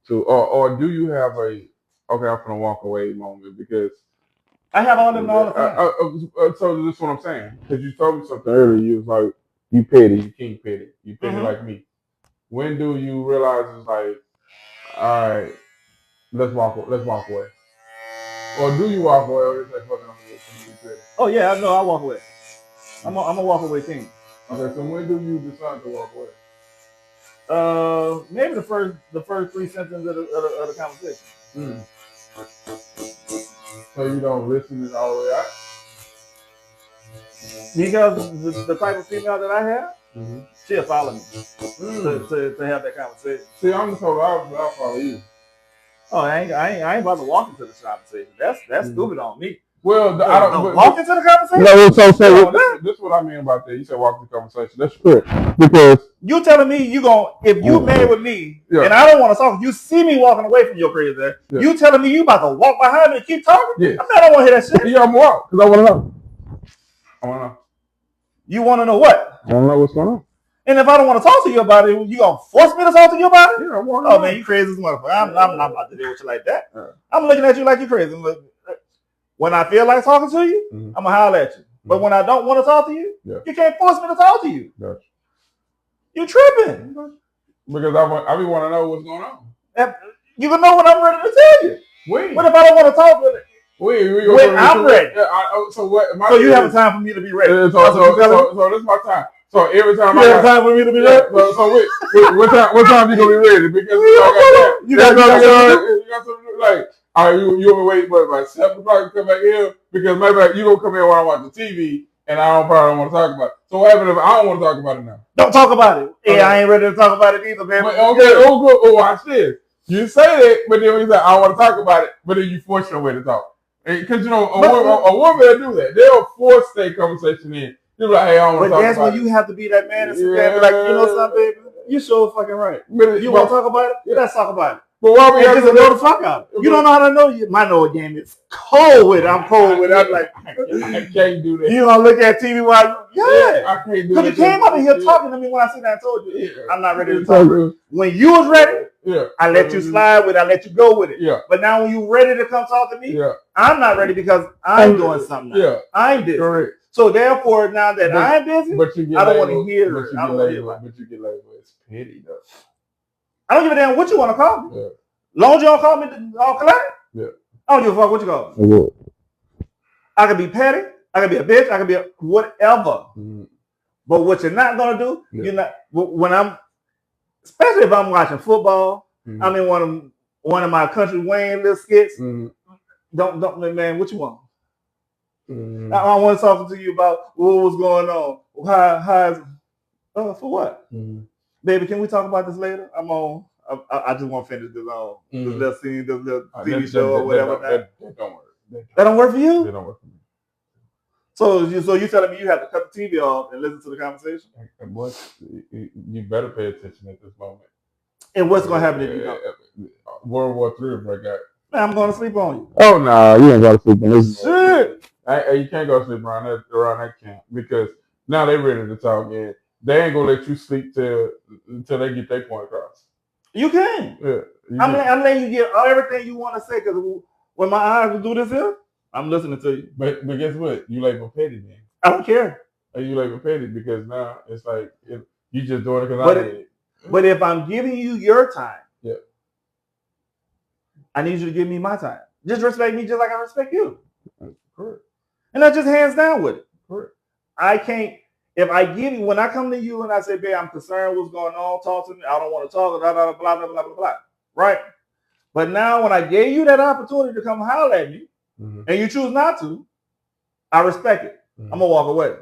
to, or do you have a okay, I'm gonna walk away moment? Because I have all them all the time. So this is what I'm saying. Because you told me something earlier. You was like, you petty, you king petty, you petty like me. When do you realize it's like, all right, let's walk away? Or do you walk away, or is that fucking petty? Oh yeah, I know. I walk away. I'm a walk away king. Okay, so when do you decide to walk away? Maybe the first 3 sentences of the conversation. So you don't listen it all the way out? Because the type of female that I have, she'll follow me to have that conversation. See, I'm told I'll follow you. Oh, I ain't about to walk into the conversation. That's stupid on me. Well, I don't walk into the conversation. No, this is what I mean about that. You said walk into the conversation. That's true. Because you telling me if you mad with me and I don't want to talk, you see me walking away from your crazy ass. Yeah. You telling me you about to walk behind me and keep talking? Yeah. I don't want to hear that shit. Yeah, I'm walk because I want to know. I want to know. You want to know what? I want to know what's going on. And if I don't want to talk to you about it, you gonna force me to talk to you about it? Yeah, I want to know. Man, you crazy as a motherfucker. I'm not about to deal with you like that. Yeah. I'm looking at you like you crazy. When I feel like talking to you, I'm gonna holler at you. But when I don't want to talk to you, you can't force me to talk to you. Gotcha. You tripping? Because I be want to know what's going on. You can know when I'm ready to tell you. Wait. What if I don't want to talk with it? When I'm ready. So you have a time for me to be ready. So this is my time. So every time you have time for me to be ready. So what time you gonna be ready? Because you got something to do. Like, you gonna wait by 7 o'clock to come back here because maybe you gonna come here when I watch the TV and I probably don't want to talk about it. So what happens if I don't want to talk about it now? Don't talk about it. Okay. Yeah, I ain't ready to talk about it either, man. Okay, watch this. You say that, but then when you say I don't want to talk about it, but then you force your way to talk. Because a woman will do that. They'll force their conversation in. You're like, hey, I don't want to talk about it. But that's when you have to be that man and be like, you know something, baby? You're so fucking right. You want to talk about it? Yeah. Let's talk about it. But why we just know the fuck out? You don't know how to know you. My know a game is cold with it. I'm cold with it. I'm like, I can't do that. You gonna look at TV while I can't do that. Because you came up in here talking to me when I said that. I told you I'm not ready to talk. When you was ready, I let you slide with it. I let you go with it. Yeah. But now when you ready to come talk to me, I'm not ready because I'm doing something. Yeah. I'm busy. Correct. So therefore, now that I'm busy, I don't want to hear it. I don't want to hear it. But you get labeled as petty though. I don't give a damn what you want to call me. Yeah. Long as you don't call me all collect. Yeah. I don't give a fuck what you call me. Yeah. I could be petty. I could be a bitch. I could be a whatever. Mm-hmm. But what you're not gonna do, you're not. When I'm, especially if I'm watching football, I'm in one of my Country Wayne little skits. Don't man, what you want? I want to talk to you about what was going on. How's for what? Baby, can we talk about this later? I'm on. I just want to finish this this little scene, this little TV show or whatever. That don't work. That don't work for you? That don't work for me. So you telling me you have to cut the TV off and listen to the conversation? What? You better pay attention at this moment. And what's going to happen if you don't? World War III will break out. Man, I'm going to sleep on you. Oh, no, you ain't going to sleep on this. Shit. You can't go sleep around that camp because now they ready to talk and they ain't going to let you sleep until they get their point across. You can. Yeah. I'm letting you get everything you want to say because when my eyes do this here, I'm listening to you. But guess what? You label petty, man. I don't care. You label petty because now it's like you just doing it because I did it. But if I'm giving you your time, I need you to give me my time. Just respect me just like I respect you. Correct. And that's just hands down with it. Correct. I can't. If I give you, when I come to you and I say, babe, I'm concerned what's going on, talk to me. I don't want to talk, blah, blah, blah, blah, blah, blah, blah. Right? But now when I gave you that opportunity to come holler at me and you choose not to, I respect it. I'm going to walk away.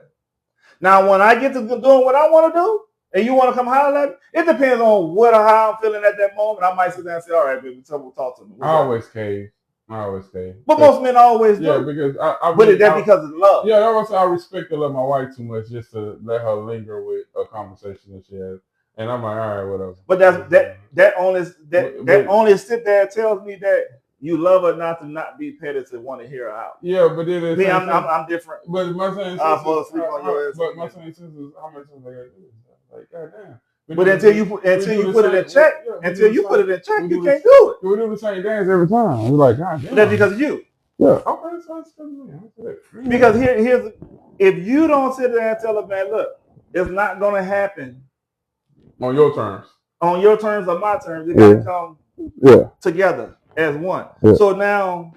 Now, when I get to doing what I want to do and you want to come holler at me, it depends on what or how I'm feeling at that moment. I might sit down and say, all right, baby, we'll talk to me. I always cave. But most men always do. Yeah, because because of love. Yeah, I would say I respect and love my wife too much just to let her linger with a conversation that she has. And I'm like, all right, whatever. But that only sit there and tells me that you love her not to not be petty to want to hear her out. Yeah, but then me, I'm different. But my saying fall asleep on your ass. But my saying is how much I gotta do? Like, goddamn. But until you put it in check, you can't do it. We do the same dance every time. We're like, God damn. But that's because of you. Yeah. Okay, so that's because here's if you don't sit there and tell a man, look, it's not gonna happen on your terms. On your terms or my terms, it gotta come together as one. Yeah. So now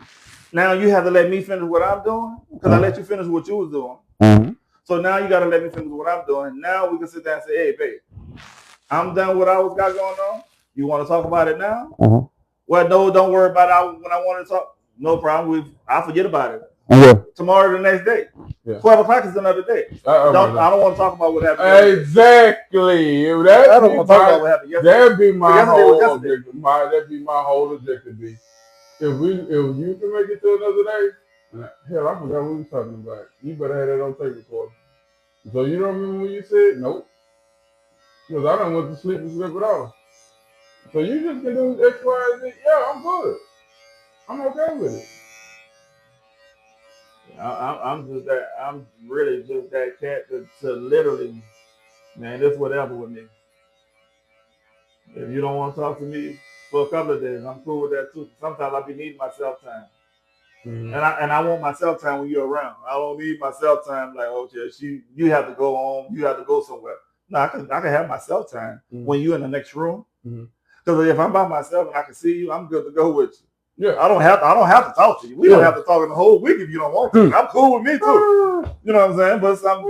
you have to let me finish what I'm doing because I let you finish what you was doing. Mm-hmm. So now you gotta let me finish what I'm doing. Now we can sit down and say, hey, babe, I'm done with what I got going on. You want to talk about it now? Uh-huh. Well, no, don't worry about it. When I want to talk, no problem. I'll forget about it. Yeah. Tomorrow, the next day. Yeah. 12 o'clock is another day. I don't want to talk about what happened yesterday. Exactly. I don't want to talk about what happened yesterday. That'd be my whole objective. That'd be my whole objective. If you can make it to another day, hell, I forgot what we was talking about. You better have that on tape recorder. So you don't remember when you said nope? Because I done went to sleep and slept it off. So you just can do X, Y, and Z. Yeah, I'm good. I'm okay with it. I'm really just that cat to literally, man, this whatever with me. If you don't want to talk to me for a couple of days, I'm cool with that too. Sometimes I be needing my self time. Mm-hmm. And I want my self time when you're around. I don't need my self time like, okay, you have to go home, you have to go somewhere. No, I can have my self time when you're in the next room. Because if I'm by myself and I can see you, I'm good to go with you. Yeah, I don't have to talk to you. We don't have to talk in the whole week if you don't want to. I'm cool with me too. You know what I'm saying? But some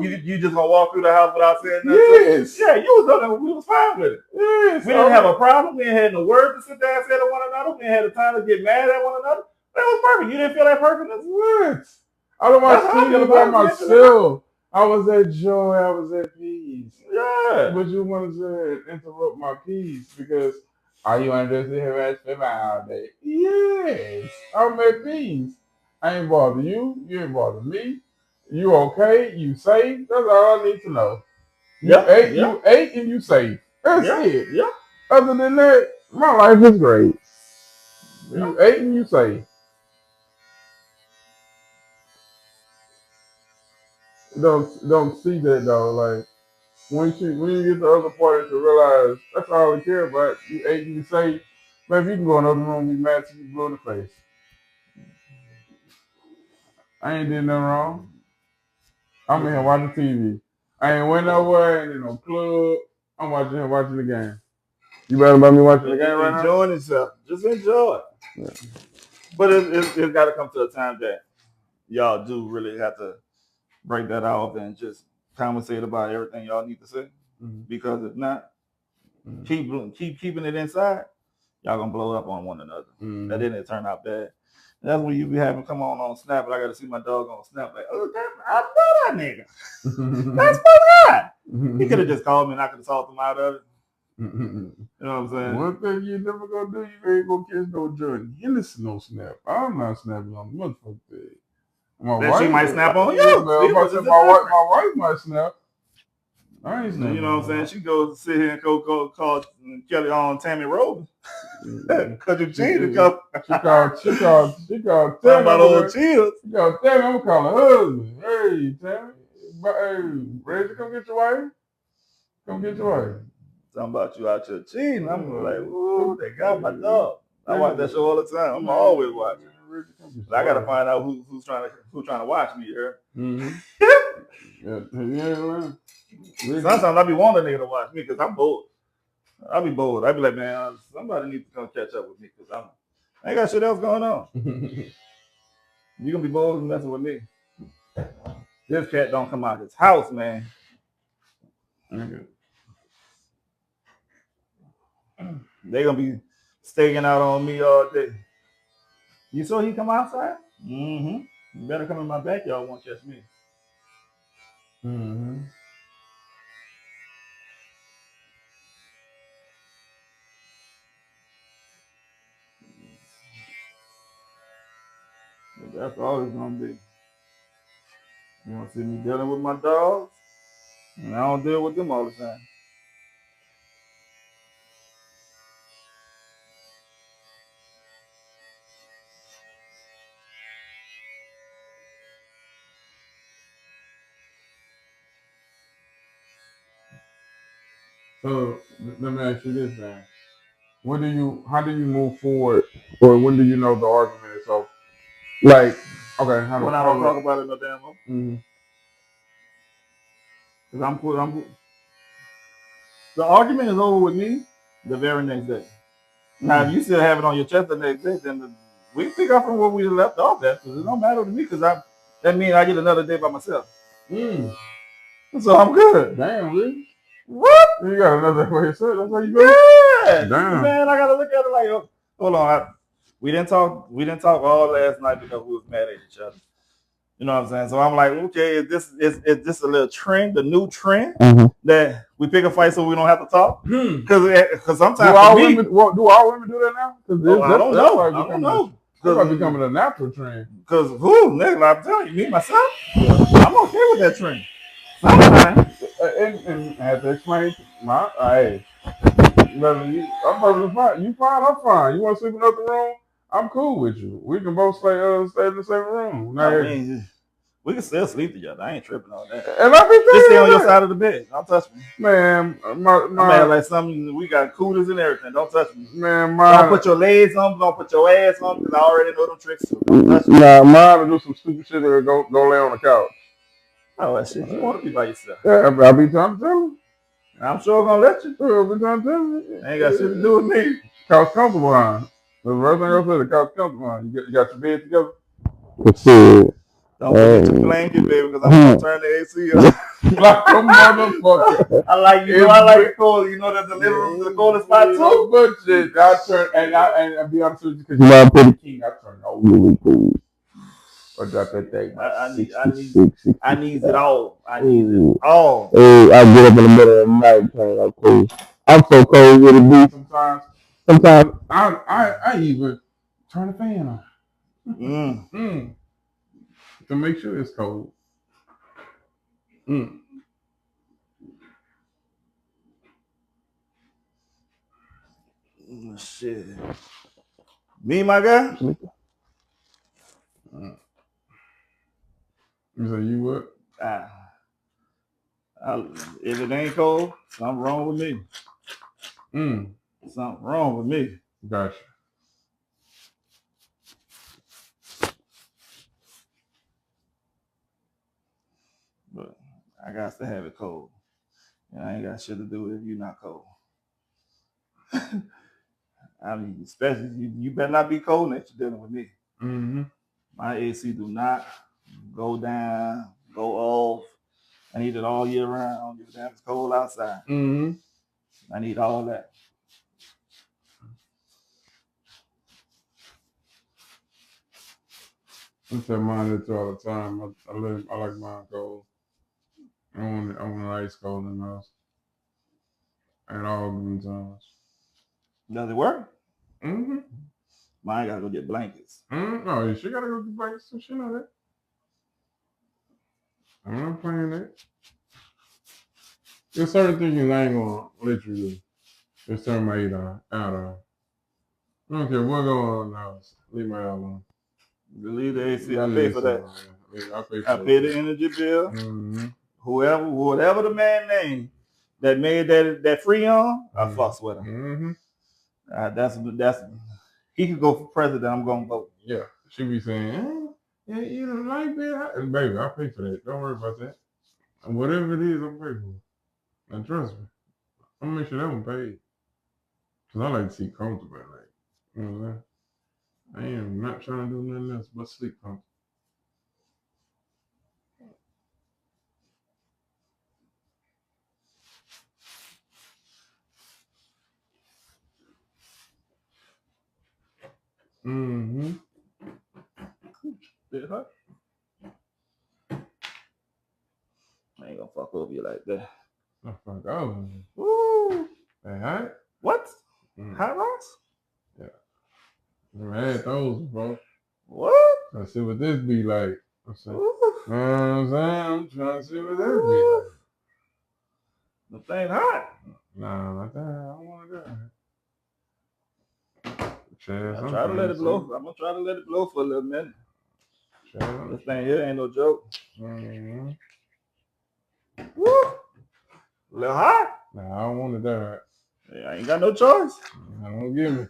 you just gonna walk through the house without saying nothing. Yes. Yeah, you was done. We was fine with it. Yes. We didn't have a problem. We ain't had no words to sit there and say to one another. We ain't had the time to get mad at one another. That was perfect. You didn't feel that perfectness? What? I don't want to feel about myself. I was at joy. I was at peace. Yeah. But you wanted to interrupt my peace because are you interested in having spend my all day? Yes. I'm at peace. I ain't bother you. You ain't bother me. You okay? You safe? That's all I need to know. You ate and you safe. That's it. Yeah. Other than that, my life is great. Yeah. You ate and you safe. Don't see that though. Like when you get the other party to realize that's all they care about. You ate and you safe. Maybe you can go in another room and be mad till you blow in the face. I ain't did nothing wrong. I'm in here watching TV. I ain't went nowhere. I ain't in no club. I'm watching the game. You better about me watching the game right now? Enjoying itself. Just enjoy it. Yeah. But it's got to come to a time that y'all do really have to break that off and just conversate about everything y'all need to say. Mm-hmm. Because if not, keep keeping it inside, y'all gonna blow up on one another. Mm-hmm. And then it turn out bad. That's when you be having come on Snap, and I got to see my dog on Snap. Like, oh, I know that nigga. That's my guy. He could have just called me, and I could have talked him out of it. You know what I'm saying? One thing you never gonna do, you ain't gonna catch no Jordan Henderson no Snap. I'm not snapping on the motherfucker thing. My wife, she might snap on you. My wife might snap. I ain't snapping. You know what I'm saying? She goes sit here and go call Kelly on Tammy Rose. Cause you changed the cup. She called Tammy about old chills. She called Tammy, I'm calling her husband. Hey, Tammy. Hey, ready to come get your wife? Come get your wife. Talking about you out your cheating. I'm like, ooh, they got my dog. I watch that show all the time. I'm always watching. But I gotta find out who's trying to watch me here. Mm-hmm. Yeah. Sometimes I be wanting a nigga to watch me because I'm bored. I'll be bored. I'll be like, man, somebody needs to come catch up with me because I ain't got shit else going on. You gonna be bored and messing with me. This cat don't come out of his house, man. Okay. They gonna be staking out on me all day. You saw he come outside? Mm-hmm. You better come in my backyard, won't catch me. Mm-hmm. But that's all it's gonna be. You wanna see me dealing with my dogs? And I don't deal with them all the time. So let me ask you this, man. How do you move forward, or when do you know the argument is over? Like, okay, when I don't talk about it no damn more. Mm-hmm. Cause I'm cool. The argument is over with me the very next day. Mm-hmm. Now, if you still have it on your chest the next day, then we pick up from where we left off at. Because it don't matter to me. Because that means I get another day by myself. Mm. So I'm good. Damn, really? What? You got another day by yourself? That's how you go? Yeah. Damn. Man, I gotta look at it like, hold on. We didn't talk all last night because we was mad at each other. You know what I'm saying? So I'm like, okay, is this a little trend, a new trend that we pick a fight so we don't have to talk? Because sometimes do all women do that now? I don't know. I don't know. That's like becoming a natural trend. Because nigga, I'm telling you, me myself, I'm okay with that trend. Sometimes. And I have to explain my hey. I'm perfectly fine. You fine, I'm fine. You want to sleep in another room? I'm cool with you. We can both stay in the same room. I mean, we can still sleep together. I ain't tripping on that. And I be just stay on your side of the bed. Don't touch me. Man, I'm like something. We got coolers and everything. Don't touch me. Man, don't put your legs on. Don't put your ass on because I already know them tricks. Don't touch me. Nah, mine will do some stupid shit or go lay on the couch. Oh, that shit. You want to be by yourself. Yeah, I be trying to tell him. I'm sure gonna let you. I be trying to tell him. Ain't got shit to do with me. Couch comfortable, huh? The first thing I said, the couch comfortable, huh? You got your bed together? Let's see. Don't forget your blanket, baby, because I'm gonna turn the AC up. Like a motherfucker. I like it cold. You know that the living room is the coldest spot too. But shit, I turn and I'll be honest with you, because you know I'm pretty king. I turn it really cool. Or drop that thing. I need it all. I need it all. Hey, I get up in the middle of the night, turn it cold. I'm so cold with it be sometimes. Sometimes I even turn the fan on. To make sure it's cold. Shit. Me, my guy? You say you what? If it ain't cold, something wrong with me. Something wrong with me. Gotcha. But I got to have it cold. And I ain't got shit to do if you're not cold. I mean, especially you better not be cold next you're dealing with me. My AC do not go down, go off. I need it all year round. I don't give a damn if it's cold outside. I need all that. I tell mine that all the time. I like mine cold. I want it ice cold in the house. At all given times. Does it work? Mine gotta go get blankets. Oh, she gotta go get blankets too. She know that. I'm not playing that. There's certain things I ain't gonna let you do. Just turn my heat out on. I don't care what going on in the house. Leave my house alone. Leave the AC. I pay for that. I pay the energy bill. Whatever the man name that made that Freon, I fucks with him. That's he could go for president. I'm gonna vote. Yeah, she be saying, yeah, you don't like that, baby. I pay for that. Don't worry about that. Whatever it is, I'm paying for. And trust me, I'm gonna make sure that one paid. Cause I like to see comfortable, like you know what I'm saying. I am not trying to do nothing else but sleep comfortable. Did hurt? I ain't gonna fuck over you like that. Oh, fuck over. Woo! Hey, hot? What? Hot rocks? Yeah. Never had those, bro. What? Let's see what this be like. I'm saying, I'm trying to see what this be like. The thing hot. Nah, not that. I don't want to do that. I'm try to let it blow. I'm gonna try to let it blow for a little minute. This thing here ain't no joke. Woo! A little hot? Nah, I don't want it that hot. Yeah, I ain't got no choice. Don't give me.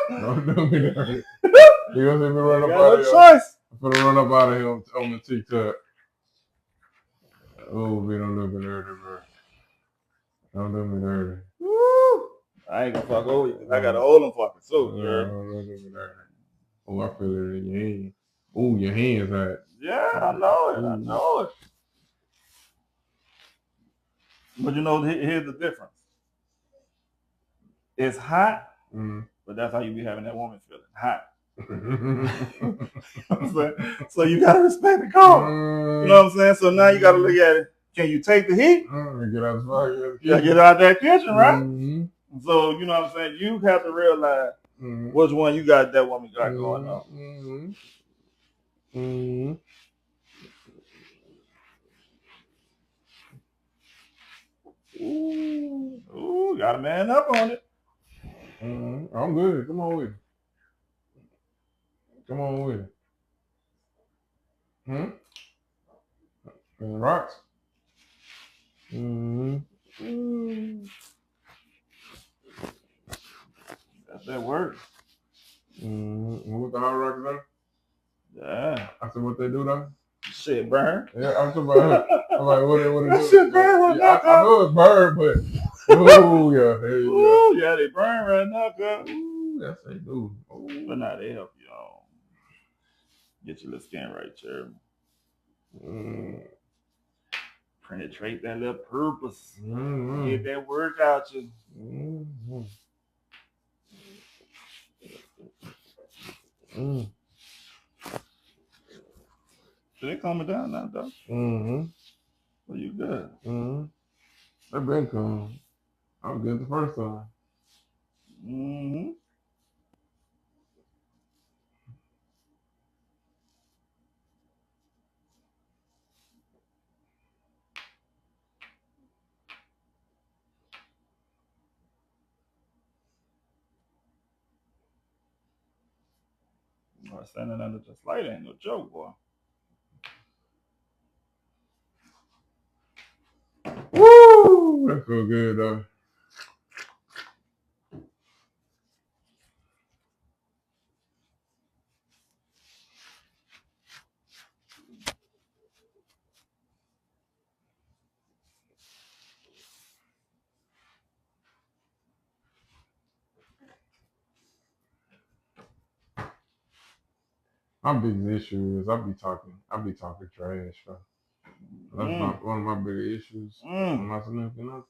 Don't do me that. You gonna see me run up out of here? Choice. I'm gonna run up out of here on the TikTok. Oh, we don't look at dirty, bro. Don't do me dirty. Woo! I ain't gonna fuck over you. I gotta hold them fucking so. Don't do me dirty. Oh, I feel it in your hand. Oh, your hand's hot. Yeah, I know it. I know it. But you know, here's the difference. It's hot, but that's how you be having that woman feeling. Hot. I'm saying? So you gotta respect the call. You know what I'm saying? So now you gotta look at it. Can you take the heat? Get out the Yeah, get out that kitchen, right? Mm-hmm. So you know what I'm saying? You have to realize which one you got that woman got going on. Ooh, got a man up on it. I'm good. Come on with it. Come on with it. And rocks. That's that work. What the hard rock is Yeah. I said, what they do though? Shit burn. Yeah, I'm talking about. I'm like, what it That do? shit burn right now, I know it's burn, but oh yeah, Ooh, yeah, they burn right now, cuz. Ooh, yes they do. Ooh. But now they help you all get your little skin right, Cherry. Penetrate that little purpose. Get that work out you. So they calming down now, though. So you good. They've been calm. I'm good the first time. Standing under this light ain't no joke, boy. Woo! That feel good though. My biggest issue is I be talking trash, bro. That's not one of my bigger issues. My significant other.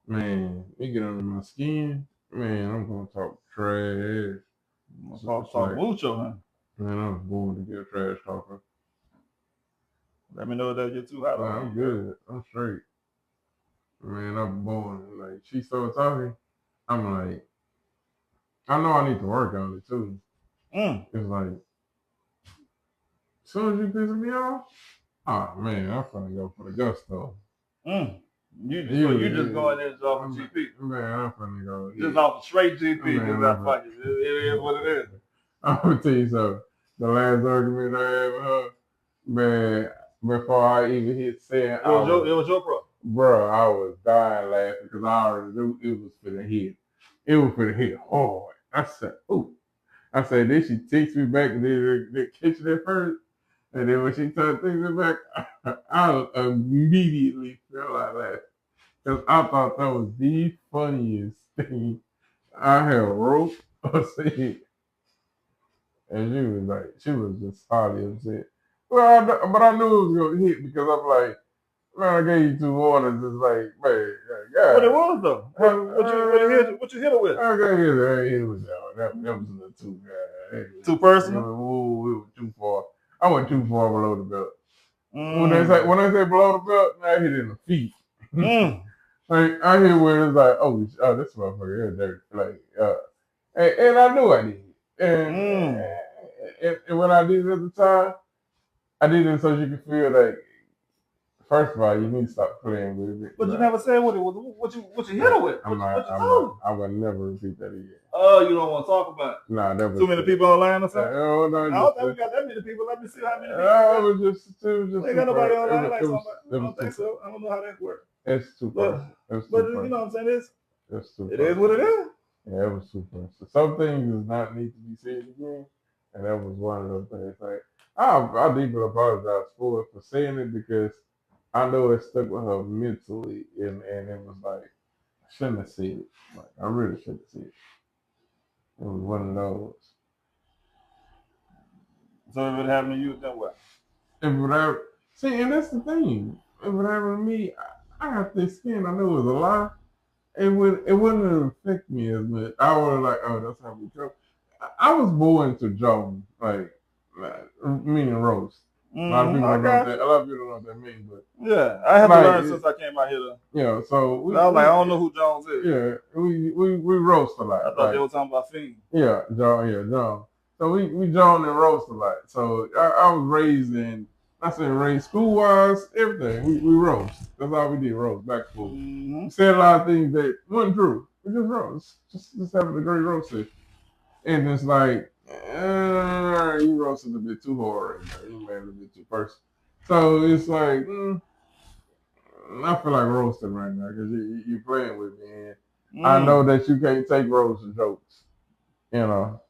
Man, it get under my skin. Man, I'm gonna talk trash. Talk mucho, huh? Man, I was born to be a trash talker. Let me know if that get too hot. I'm good. I'm straight. Man, I'm born. Like, she started talking, I'm like, I know I need to work on it too. It's like, as soon as you piss me off, oh man, I'm finna go for the gusto. You just going there just off of GP. Man, I'm finna go. Just off of straight GP. Just it is what it is. I'm gonna tell you something. The last argument I had with her, man, before I even hit saying, it was your problem. Bro, I was dying laughing because I already knew it was for the hit. It was for the hit hard. I said, ooh. I said, then she takes me back to the kitchen at first. And then when she takes me back, I immediately fell out laughing. Because I thought that was the funniest thing I had wrote or said. And she was just highly upset. Well, but I knew it was going to hit because I'm like, man, I gave you 2 orders. It's like, man, God. What it was though? What you hit her with? I got hit with that one. That was a little too too personal. It was too far. I went too far below the belt. When they say below the belt, I hit it in the feet. Like I hit where it's like, oh, this motherfucker is dirty. Like, and I knew I did. And when I did it at the time, I did it so you could feel like, first of all, you need to stop playing with it. But you never said what it was. What you hit her with? I would never repeat that again. Oh, you don't want to talk about it? Nah, that was too many people online or something. No, I don't think we got that many people. Let me see how many people. It was just. Ain't got nobody online like somebody. I don't think so. I don't know how that works. It's too personal. But you know what I'm saying? It is what it is. Yeah, it was too personal. Some things does not need to be said again, and that was one of those things. Like I deeply apologize for saying it because I know it stuck with her mentally, and it was like I shouldn't have said it. Like I really shouldn't have said it. It was one of those. So if it happened to you, then what? If it would ever see, and that's the thing. If it happened to me, I got this skin. I know it was a lie. It wouldn't affect me as much. I would have like, oh, that's how we go. I was born to Joe, like meaning roast. A lot of people don't know that. A lot of people don't know what that means, but yeah, I had to learn since I came out here. So I was like, I don't know who Jones is. Yeah, we roast a lot. I thought they were talking about Fiend. Yeah, John. So we John and roast a lot. So I was raised in. I said raised school wise, everything. We roast. That's all we did, roast back to school. We said a lot of things that wasn't true. We just roast. Just having a great roast session. And it's like, you roasted a bit too hard. You made it a bit too personal. So it's like, I feel like roasting right now because you're playing with me. And I know that you can't take roasting jokes. You know.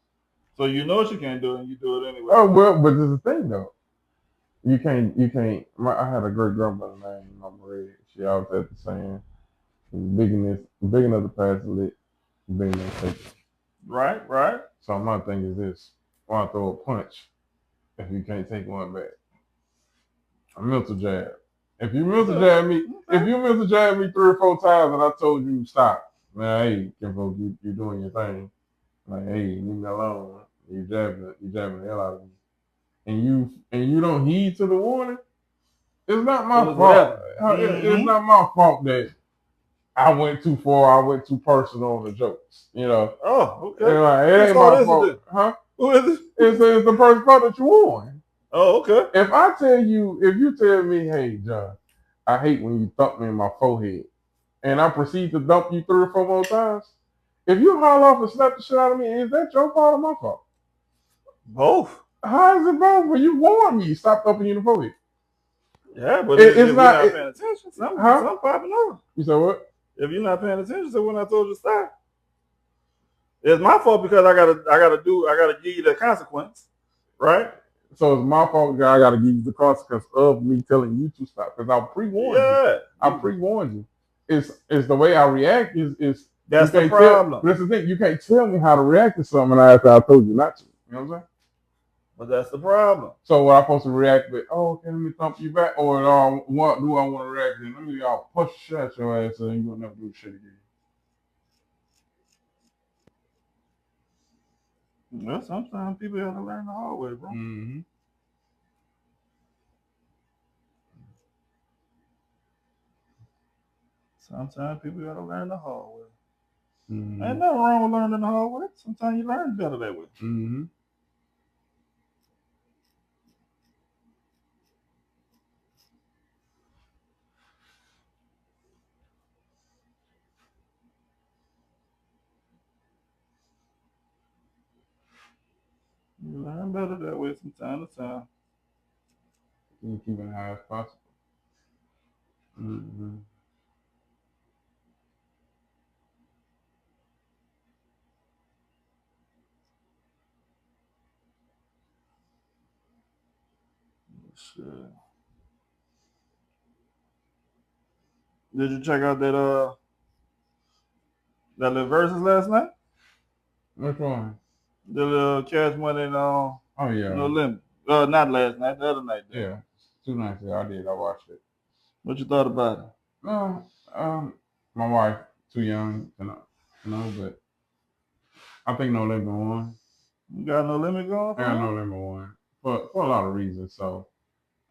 So you know what you can't do, and you do it anyway. Oh well, but there's a thing though. You can't. I had a great grandmother named Mama Red. She always had the saying, "Big enough to pass the lit, big enough to take it." Right. So my thing is this: why throw a punch if you can't take one back? A mental jab. If you mental jab me, if you mental jab me 3 or 4 times and I told you stop, man, hey, Kimbo, you doing your thing. Like, hey, leave me alone. You jabbing the hell out of me. And you don't heed to the warning, it's not my fault. It's not my fault that I went too far, I went too personal on the jokes. You know. Oh, okay. It ain't my fault. Huh? Who is it? It's the person's fault that you warned. Oh, okay. If you tell me, hey, John, I hate when you thump me in my forehead, and I proceed to dump you 3 or 4 more times, if you haul off and slap the shit out of me, is that your fault or my fault? Both. How is it both? When you warned me, stop thumping you in the forehead. Yeah, but if you're not paying attention, something popping over. You said what? If you're not paying attention to when I told you to stop, it's my fault because I gotta give you the consequence, right? So it's my fault because I gotta give you the consequence of me telling you to stop because I pre-warned you. I pre-warned you. It's the way I react is that's the problem. But that's the thing. You can't tell me how to react to something after I told you not to. You know what I'm saying? But that's the problem. So what I'm supposed to react with? Oh, okay, let me thump you back, or what do I want to react with? Let me push shit at your ass, and you'll never do shit again. Well, sometimes people have to learn the hard way, bro. Mm-hmm. Sometimes people gotta learn the hard way. Mm-hmm. Ain't nothing wrong with learning the hard way. Sometimes you learn better that way. Mm-hmm. You learn better that way from time to time. You keep it high as possible. Mm-hmm. Shit. Did you check out that little verses last night? Which one? The little Cash Money and oh yeah, No Limit. Not last night, the other night. Yeah, 2 nights ago I did. I watched it. What you thought about it? My wife too young to know, but I think No Limit won. You got No Limit going? I got No Limit won for a lot of reasons. So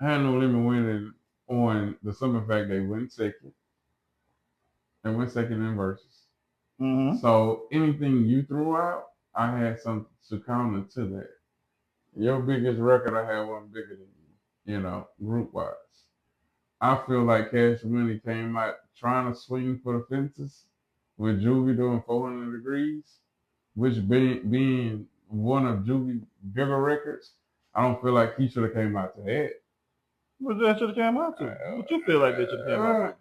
I had No Limit winning on the simple fact they went second. They went second in verses. Mm-hmm. So anything you threw out, I had something to counter to that. Your biggest record I had wasn't bigger than you, group wise. I feel like Cash Money came out trying to swing for the fences with Juvie doing 400 Degrees, which being one of Juvie's bigger records, I don't feel like he should have came out to that. What that should have came out to? What you feel like they should have came out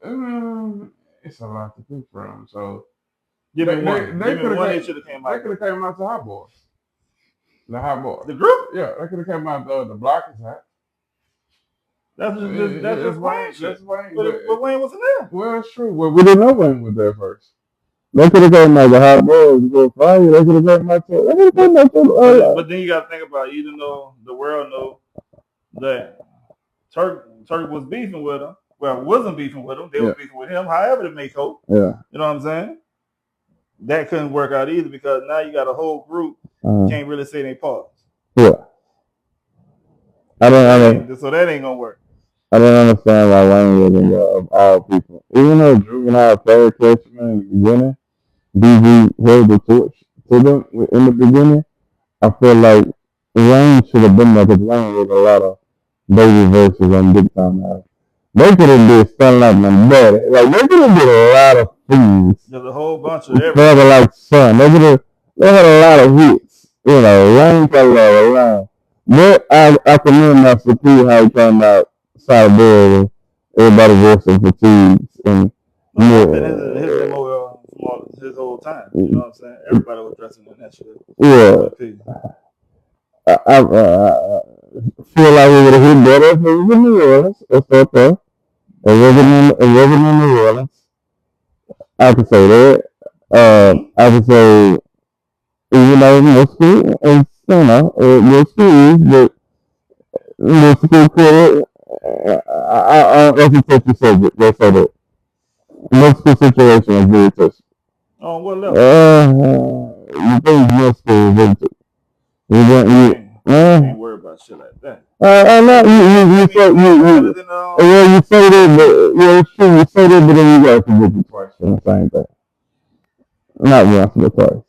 to? It's a lot to pick from. So give me one. They should have came out. They could have came out to Hot Boys. The Hot Boys. The group? Yeah, they could have came out the Block is Hot. That's just Wayne. That's Wayne. But Wayne wasn't there. Well, it's true. Well, we didn't know Wayne was there first. They could have came out the Hot Boys go fire. They could have came out to. But then you got to think about it, even though the world know that Turk was beefing with him. Well, wasn't beefing with him. They were beefing with him. However, they make hope. Yeah. You know what I'm saying? that couldn't work out either because now you got a whole group can't really say their parts. Yeah. So that ain't gonna work. I don't understand why language of all people. Even though Juvenile played Catchman in the beginning, DB held the torch to them in the beginning, I feel like Wayne should have been there because Wayne was a lot of baby verses on Big Time now. They could have did something like my daddy. Like they could have did a lot of things. There's a whole bunch of everything. Brother like son. They had a lot of hits. You know, Wayne got a lot around. But I commend my Supreme how he came out solidarity. Everybody voicing fatigues and his whole time. You know what I'm saying? Everybody was dressing in that shit. Yeah. I feel like we would have hit better if it was in New Orleans. It's okay. It wasn't in New Orleans. I can say that. I can say, even though most school is, you know, most schools, but most school credit, that's a touchy subject. Let's say that. Most school situation is very touchy. On what level? You think most school is very touchy. Ain't worry about shit like that. You say that, but it's true. You say that, but then you got to convict you twice for the same thing. Not once, but twice.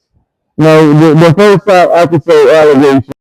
No, the first time I could say allegation